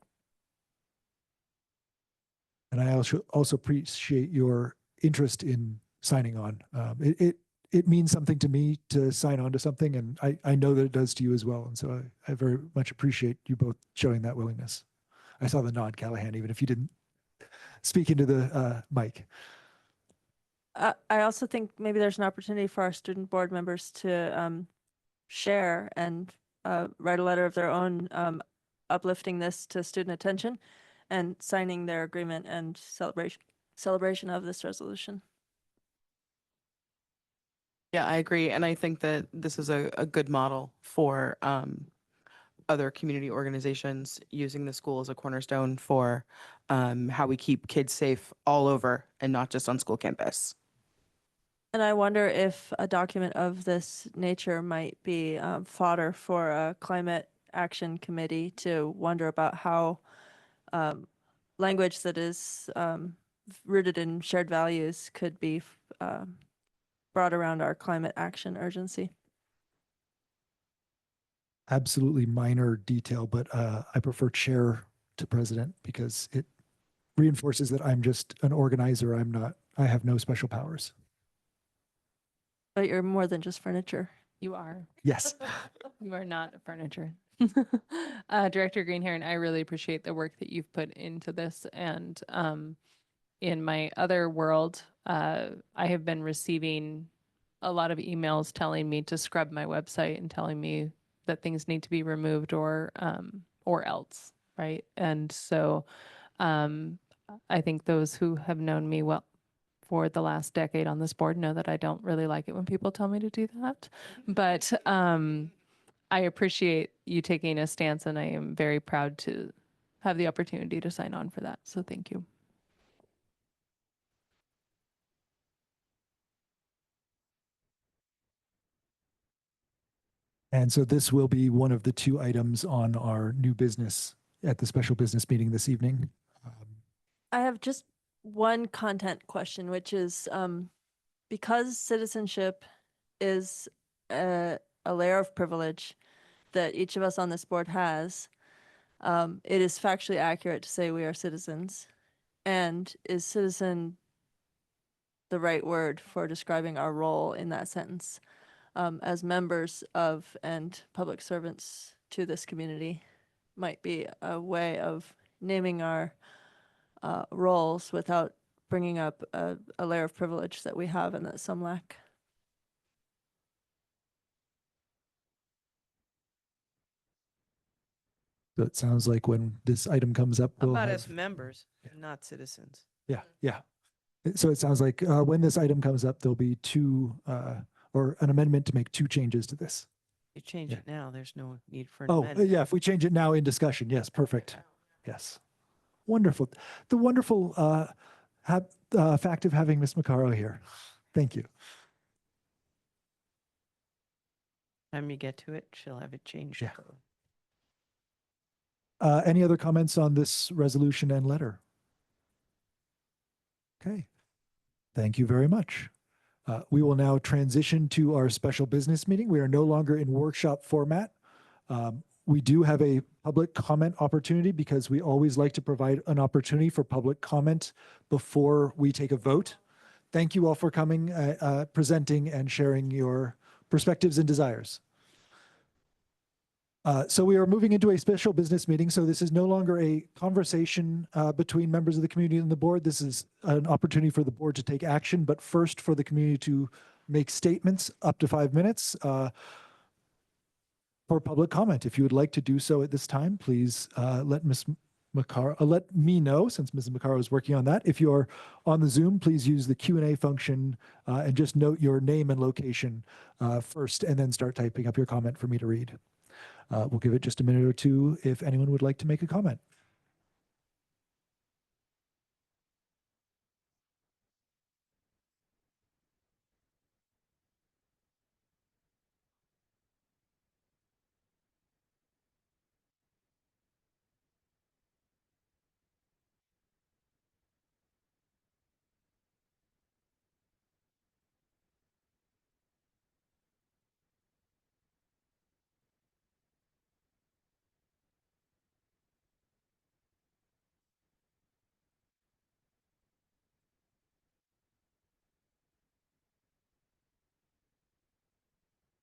Speaker 1: And I also appreciate your interest in signing on. It means something to me to sign on to something, and I know that it does to you as well. And so I very much appreciate you both showing that willingness. I saw the nod, Callahan, even if you didn't speak into the mic.
Speaker 2: I also think maybe there's an opportunity for our student board members to share and write a letter of their own uplifting this to student attention and signing their agreement and celebration of this resolution.
Speaker 11: Yeah, I agree. And I think that this is a good model for other community organizations using the school as a cornerstone for how we keep kids safe all over and not just on school campus.
Speaker 2: And I wonder if a document of this nature might be fodder for a climate action committee to wonder about how language that is rooted in shared values could be brought around our climate action urgency.
Speaker 1: Absolutely minor detail, but I prefer chair to president because it reinforces that I'm just an organizer. I have no special powers.
Speaker 2: But you're more than just furniture.
Speaker 18: You are.
Speaker 1: Yes.
Speaker 18: You are not furniture. Director Greenhair, I really appreciate the work that you've put into this. And in my other world, I have been receiving a lot of emails telling me to scrub my website and telling me that things need to be removed or else, right? And so I think those who have known me well for the last decade on this board know that I don't really like it when people tell me to do that. But I appreciate you taking a stance, and I am very proud to have the opportunity to sign on for that. So thank you.
Speaker 1: And so this will be one of the 2 items on our new business at the special business meeting this evening.
Speaker 2: I have just one content question, which is because citizenship is a layer of privilege that each of us on this board has, it is factually accurate to say we are citizens. And is citizen the right word for describing our role in that sentence as members of and public servants to this community? Might be a way of naming our roles without bringing up a layer of privilege that we have and that some lack.
Speaker 1: So it sounds like when this item comes up,
Speaker 12: How
Speaker 1: we'll
Speaker 12: about
Speaker 1: have,
Speaker 12: as members, not citizens?
Speaker 1: yeah. So it sounds like when this item comes up, there'll be 2 or an amendment to make 2 changes to this.
Speaker 12: You change it now, there's no need for an
Speaker 1: Oh,
Speaker 12: amendment.
Speaker 1: yeah, if we change it now in discussion, yes, perfect. Yes. Wonderful. The wonderful fact of having Ms. Maccaro here. Thank you.
Speaker 12: Time you get to it, she'll have it changed.
Speaker 1: Yeah. Any other comments on this resolution and letter? Okay. Thank you very much. We will now transition to our special business meeting. We are no longer in workshop format. We do have a public comment opportunity because we always like to provide an opportunity for public comment before we take a vote. Thank you all for coming, presenting and sharing your perspectives and desires. So we are moving into a special business meeting. So this is no longer a conversation between members of the community and the board. This is an opportunity for the board to take action, but first for the community to make statements up to 5 minutes for public comment. If you would like to do so at this time, please let Ms. Maccaro, let me know, since Ms. Maccaro is working on that. If you are on the Zoom, please use the Q&A function and just note your name and location first, and then start typing up your comment for me to read. We'll give it just a minute or 2 if anyone would like to make a comment.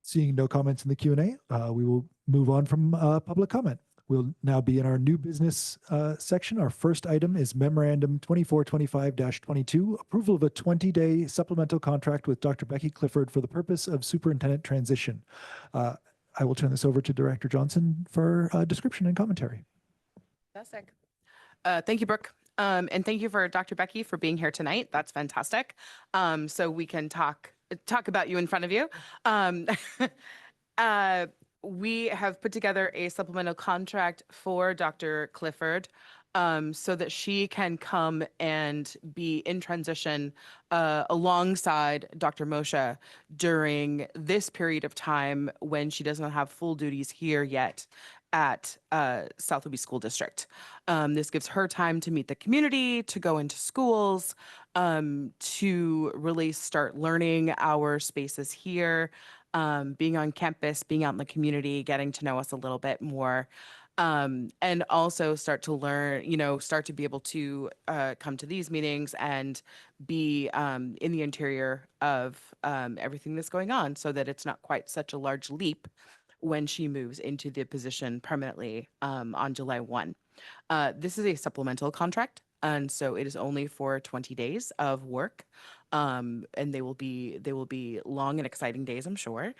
Speaker 1: Seeing no comments in the Q&A, we will move on from public comment. We'll now be in our new business section. Our first item is Memorandum 2425-22, approval of a 20-day supplemental contract with Dr. Becky Clifford for the purpose of superintendent transition. I will turn this over to Director Johnson for description and commentary.
Speaker 11: Fantastic. Thank you, Brooke. And thank you for Dr. Becky for being here tonight. That's fantastic. So we can talk talk about you in front of you. We have put together a supplemental contract for Dr. Clifford so that she can come and be in transition alongside Dr. Moshe during this period of time when she doesn't have full duties here yet at South Whidbey School District. This gives her time to meet the community, to go into schools, to really start learning our spaces here, being on campus, being out in the community, getting to know us a little bit more, and also start to learn, start to be able to come to these meetings and be in the interior of everything that's going on so that it's not quite such a large leap when she moves into the position permanently on July 1. This is a supplemental contract, and so it is only for 20 days of work, and they will be long and exciting days, I'm sure.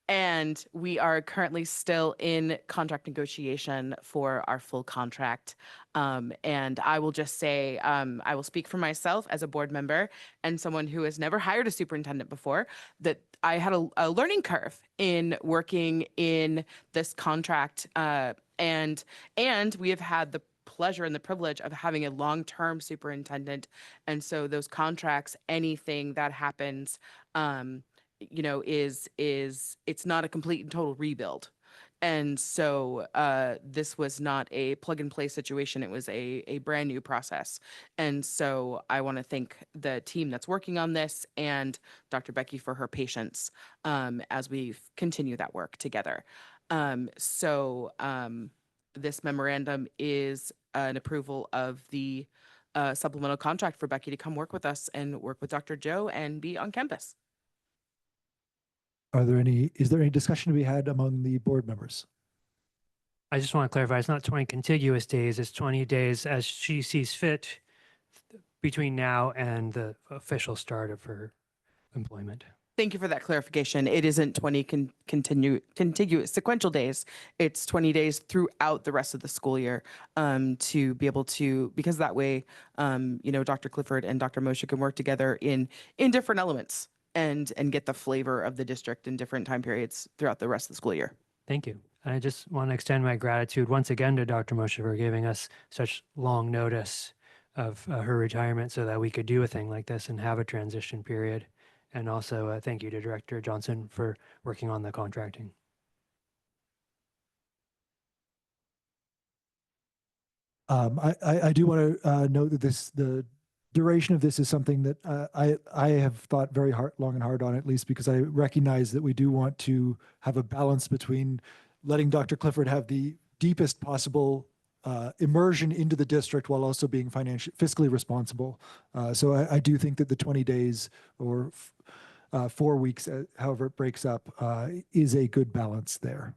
Speaker 11: And we are currently still in contract negotiation for our full contract. And I will just say, I will speak for myself as a board member and someone who has never hired a superintendent before, that I had a learning curve in working in this contract. And we have had the pleasure and the privilege of having a long-term superintendent. And so those contracts, anything that happens, it's not a complete and total rebuild. And so this was not a plug and play situation. It was a brand new process. And so I want to thank the team that's working on this and Dr. Becky for her patience as we continue that work together. This memorandum is an approval of the supplemental contract for Becky to come work with us and work with Dr. Joe and be on campus.
Speaker 1: Is there any discussion to be had among the board members?
Speaker 14: I just want to clarify, it's not 20 contiguous days, it's 20 days as she sees fit between now and the official start of her employment.
Speaker 11: Thank you for that clarification. It isn't 20 contiguous sequential days. It's 20 days throughout the rest of the school year to be able to, because that way, Dr. Clifford and Dr. Moshe can work together in different elements and get the flavor of the district in different time periods throughout the rest of the school year.
Speaker 14: Thank you. I just want to extend my gratitude once again to Dr. Moshe for giving us such long notice of her retirement so that we could do a thing like this and have a transition period. And also thank you to Director Johnson for working on the contracting.
Speaker 1: I do want to note that the duration of this is something that I have thought very long and hard on, at least because I recognize that we do want to have a balance between letting Dr. Clifford have the deepest possible immersion into the district while also being fiscally responsible. So I do think that the 20 days or 4 weeks, however it breaks up, is a good balance there.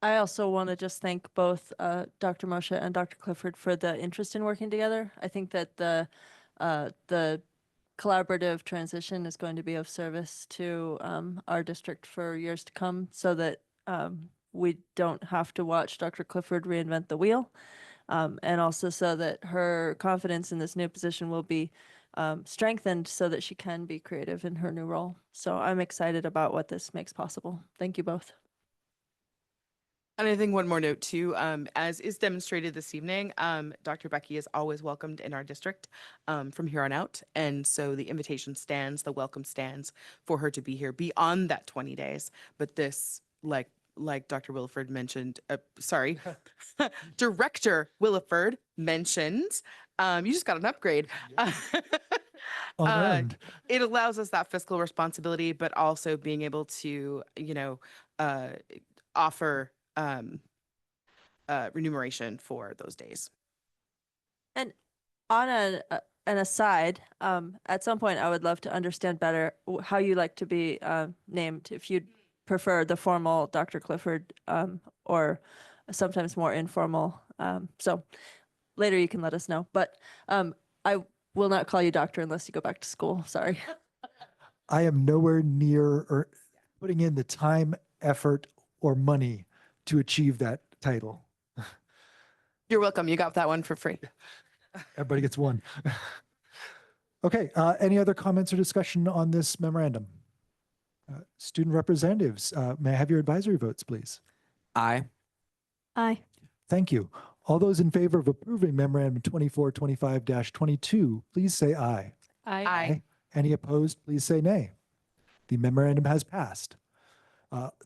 Speaker 2: I also want to just thank both Dr. Moshe and Dr. Clifford for the interest in working together. I think that the collaborative transition is going to be of service to our district for years to come, so that we don't have to watch Dr. Clifford reinvent the wheel, and also so that her confidence in this new position will be strengthened so that she can be creative in her new role. So I'm excited about what this makes possible. Thank you both.
Speaker 11: And I think one more note too, as is demonstrated this evening, Dr. Becky is always welcomed in our district from here on out. And so the invitation stands, the welcome stands for her to be here beyond that 20 days. But this, like Dr. Williford mentioned, Director Williford mentioned, you just got an upgrade. It allows us that fiscal responsibility, but also being able to, offer remuneration for those days.
Speaker 2: And on an aside, at some point I would love to understand better how you like to be named, if you'd prefer the formal Dr. Clifford or sometimes more informal. So later you can let us know, but I will not call you doctor unless you go back to school. Sorry.
Speaker 1: I am nowhere near putting in the time, effort, or money to achieve that title.
Speaker 11: You're welcome. You got that one for free.
Speaker 1: Everybody gets one. Okay, any other comments or discussion on this memorandum? Student representatives, may I have your advisory votes, please?
Speaker 8: Aye.
Speaker 2: Aye.
Speaker 1: Thank you. All those in favor of approving memorandum 2425-22, please say aye.
Speaker 18: Aye.
Speaker 1: Any opposed, please say nay. The memorandum has passed.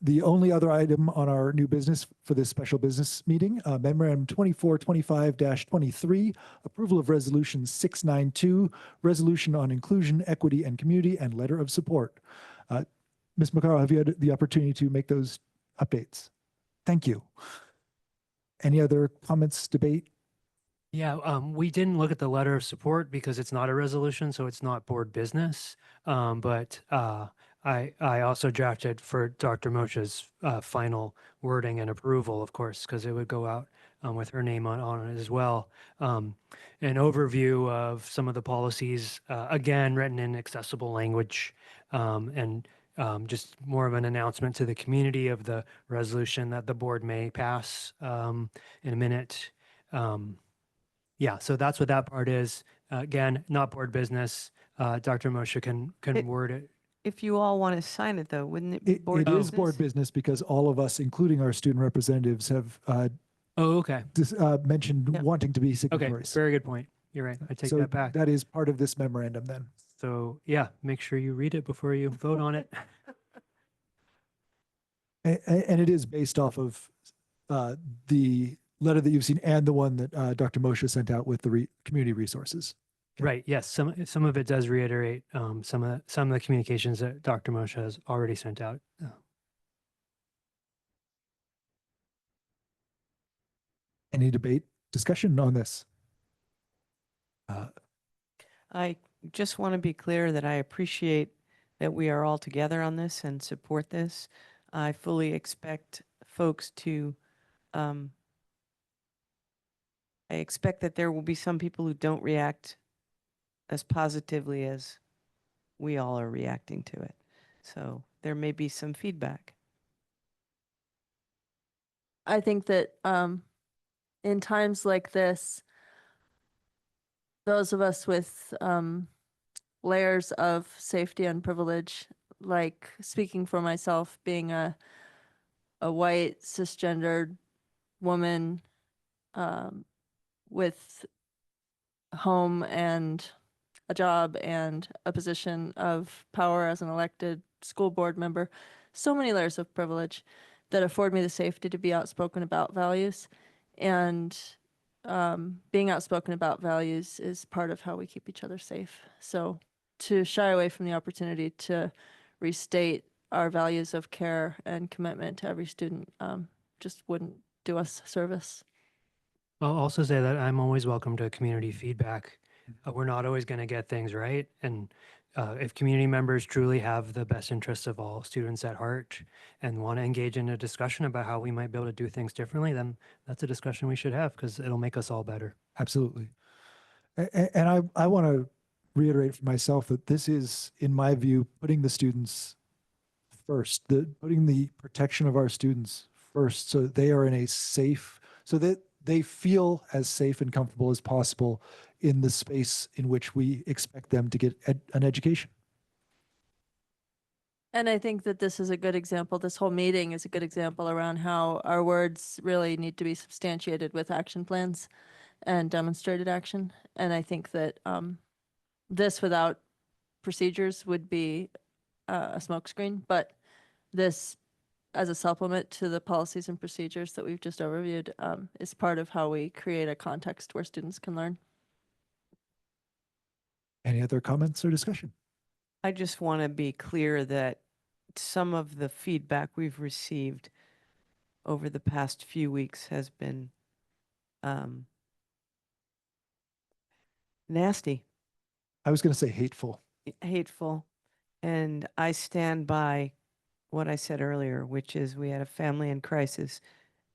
Speaker 1: The only other item on our new business for this special business meeting, memorandum 2425-23, approval of resolution 692, resolution on inclusion, equity, and community, and letter of support. Ms. McCarroll, have you had the opportunity to make those updates? Thank you. Any other comments, debate?
Speaker 14: Yeah, we didn't look at the letter of support because it's not a resolution, so it's not board business. But I also drafted for Dr. Moshe's final wording and approval, of course, because it would go out with her name on it as well. An overview of some of the policies, again, written in accessible language, and just more of an announcement to the community of the resolution that the board may pass in a minute. Yeah, so that's what that part is. Again, not board business. Dr. Moshe can word it.
Speaker 12: If you all want to sign it though, wouldn't it be board
Speaker 1: It
Speaker 12: business?
Speaker 1: is board business because all of us, including our student representatives, have
Speaker 14: okay.
Speaker 1: Mentioned
Speaker 12: Yeah.
Speaker 1: wanting to be
Speaker 14: Okay,
Speaker 1: signatories.
Speaker 14: very good point. You're right. I take
Speaker 1: So
Speaker 14: that back.
Speaker 1: that is part of this memorandum then.
Speaker 14: So yeah, make sure you read it before you vote on it.
Speaker 1: And it is based off of the letter that you've seen and the one that Dr. Moshe sent out with the community resources.
Speaker 14: Right. Yes. Some of it does reiterate some of the communications that Dr. Moshe has already sent out.
Speaker 1: Any debate, discussion on this?
Speaker 12: I just want to be clear that I appreciate that we are all together on this and support this. I fully expect folks to, I expect that there will be some people who don't react as positively as we all are reacting to it. So there may be some feedback.
Speaker 2: I think that in times like this, those of us with layers of safety and privilege, like speaking for myself, being a white cisgendered woman with a home and a job and a position of power as an elected school board member, so many layers of privilege that afford me the safety to be outspoken about values. And being outspoken about values is part of how we keep each other safe. So to shy away from the opportunity to restate our values of care and commitment to every student just wouldn't do us service.
Speaker 14: I'll also say that I'm always welcome to community feedback. We're not always going to get things right. And if community members truly have the best interests of all students at heart and want to engage in a discussion about how we might be able to do things differently, then that's a discussion we should have because it'll make us all better.
Speaker 1: Absolutely. And I want to reiterate for myself that this is, in my view, putting the students first, putting the protection of our students first so that they are in a safe, so that they feel as safe and comfortable as possible in the space in which we expect them to get an education.
Speaker 2: And I think that this is a good example. This whole meeting is a good example around how our words really need to be substantiated with action plans and demonstrated action. And I think that this without procedures would be a smokescreen, but this as a supplement to the policies and procedures that we've just overviewed is part of how we create a context where students can learn.
Speaker 1: Any other comments or discussion?
Speaker 12: I just want to be clear that some of the feedback we've received over the past few weeks has been nasty.
Speaker 1: I was going to say hateful.
Speaker 12: Hateful. And I stand by what I said earlier, which is we had a family in crisis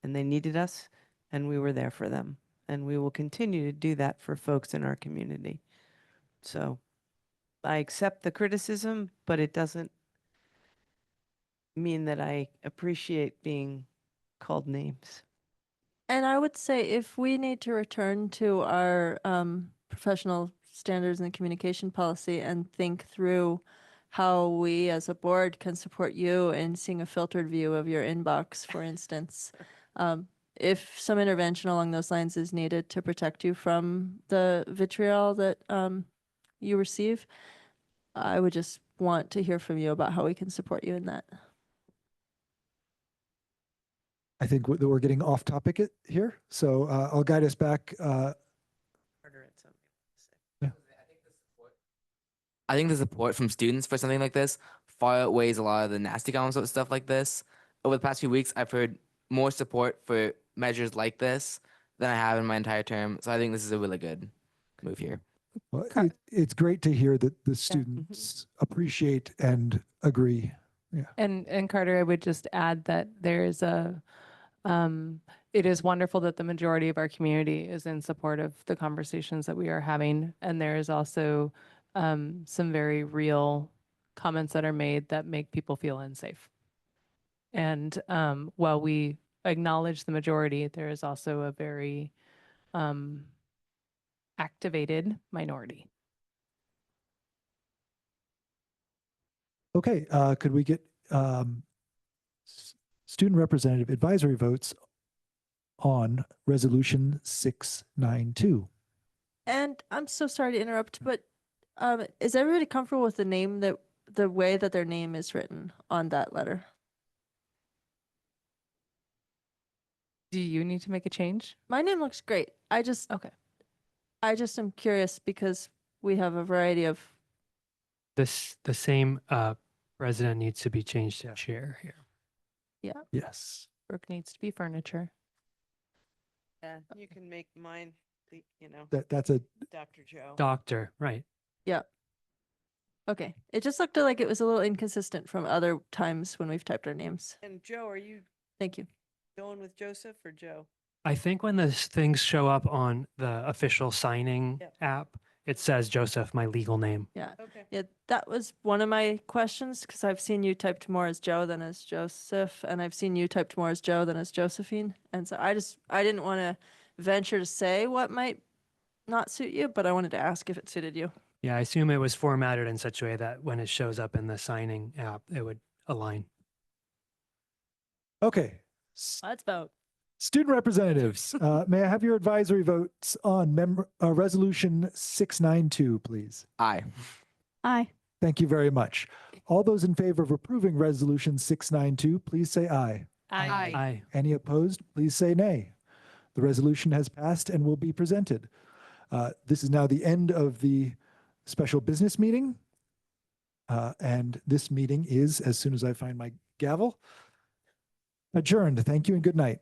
Speaker 12: and they needed us and we were there for them. And we will continue to do that for folks in our community. So I accept the criticism, but it doesn't mean that I appreciate being called names.
Speaker 2: And I would say if we need to return to our professional standards and the communication policy and think through how we as a board can support you in seeing a filtered view of your inbox, for instance. If some intervention along those lines is needed to protect you from the vitriol that you receive, I would just want to hear from you about how we can support you in that.
Speaker 1: I think that we're getting off topic here, so I'll guide us back.
Speaker 8: I think the support from students for something like this far outweighs a lot of the nasty comments about stuff like this. Over the past few weeks, I've heard more support for measures like this than I have in my entire term. So I think this is a really good move here.
Speaker 1: Well, it's great to hear that the students appreciate and agree. Yeah.
Speaker 6: And Carter, I would just add that there is it is wonderful that the majority of our community is in support of the conversations that we are having. And there is also some very real comments that are made that make people feel unsafe. And while we acknowledge the majority, there is also a very activated minority.
Speaker 1: Okay, could we get student representative advisory votes on resolution 692?
Speaker 2: And I'm so sorry to interrupt, but is everybody comfortable with the way that their name is written on that letter?
Speaker 6: Do you need to make a change?
Speaker 2: My name looks great. I just am curious because we have a variety of.
Speaker 14: The same president needs to be changed to chair here.
Speaker 2: Yeah.
Speaker 1: Yes.
Speaker 6: Brooke needs to be furniture.
Speaker 12: Yeah, you can make mine,
Speaker 1: That's a
Speaker 12: Dr. Joe.
Speaker 14: Doctor, right.
Speaker 2: Yeah. Okay. It just looked like it was a little inconsistent from other times when we've typed our names.
Speaker 12: And Joe, are you
Speaker 2: Thank you.
Speaker 12: going with Joseph or Joe?
Speaker 14: I think when those things show up on the official signing app, it says Joseph, my legal name.
Speaker 2: Yeah.
Speaker 12: Okay.
Speaker 2: Yeah, that was one of my questions because I've seen you typed more as Joe than as Joseph, and I've seen you typed more as Joe than as Josephine. And so I didn't want to venture to say what might not suit you, but I wanted to ask if it suited you.
Speaker 14: Yeah, I assume it was formatted in such a way that when it shows up in the signing app, it would align.
Speaker 1: okay.
Speaker 2: Let's vote.
Speaker 1: Student representatives, may I have your advisory votes on resolution 692, please?
Speaker 8: Aye.
Speaker 4: Aye.
Speaker 1: Thank you very much. All those in favor of approving resolution 692, please say aye.
Speaker 6: Aye.
Speaker 14: Aye.
Speaker 1: Any opposed, please say nay. The resolution has passed and will be presented. This is now the end of the special business meeting. And this meeting is, as soon as I find my gavel, adjourned. Thank you and good night.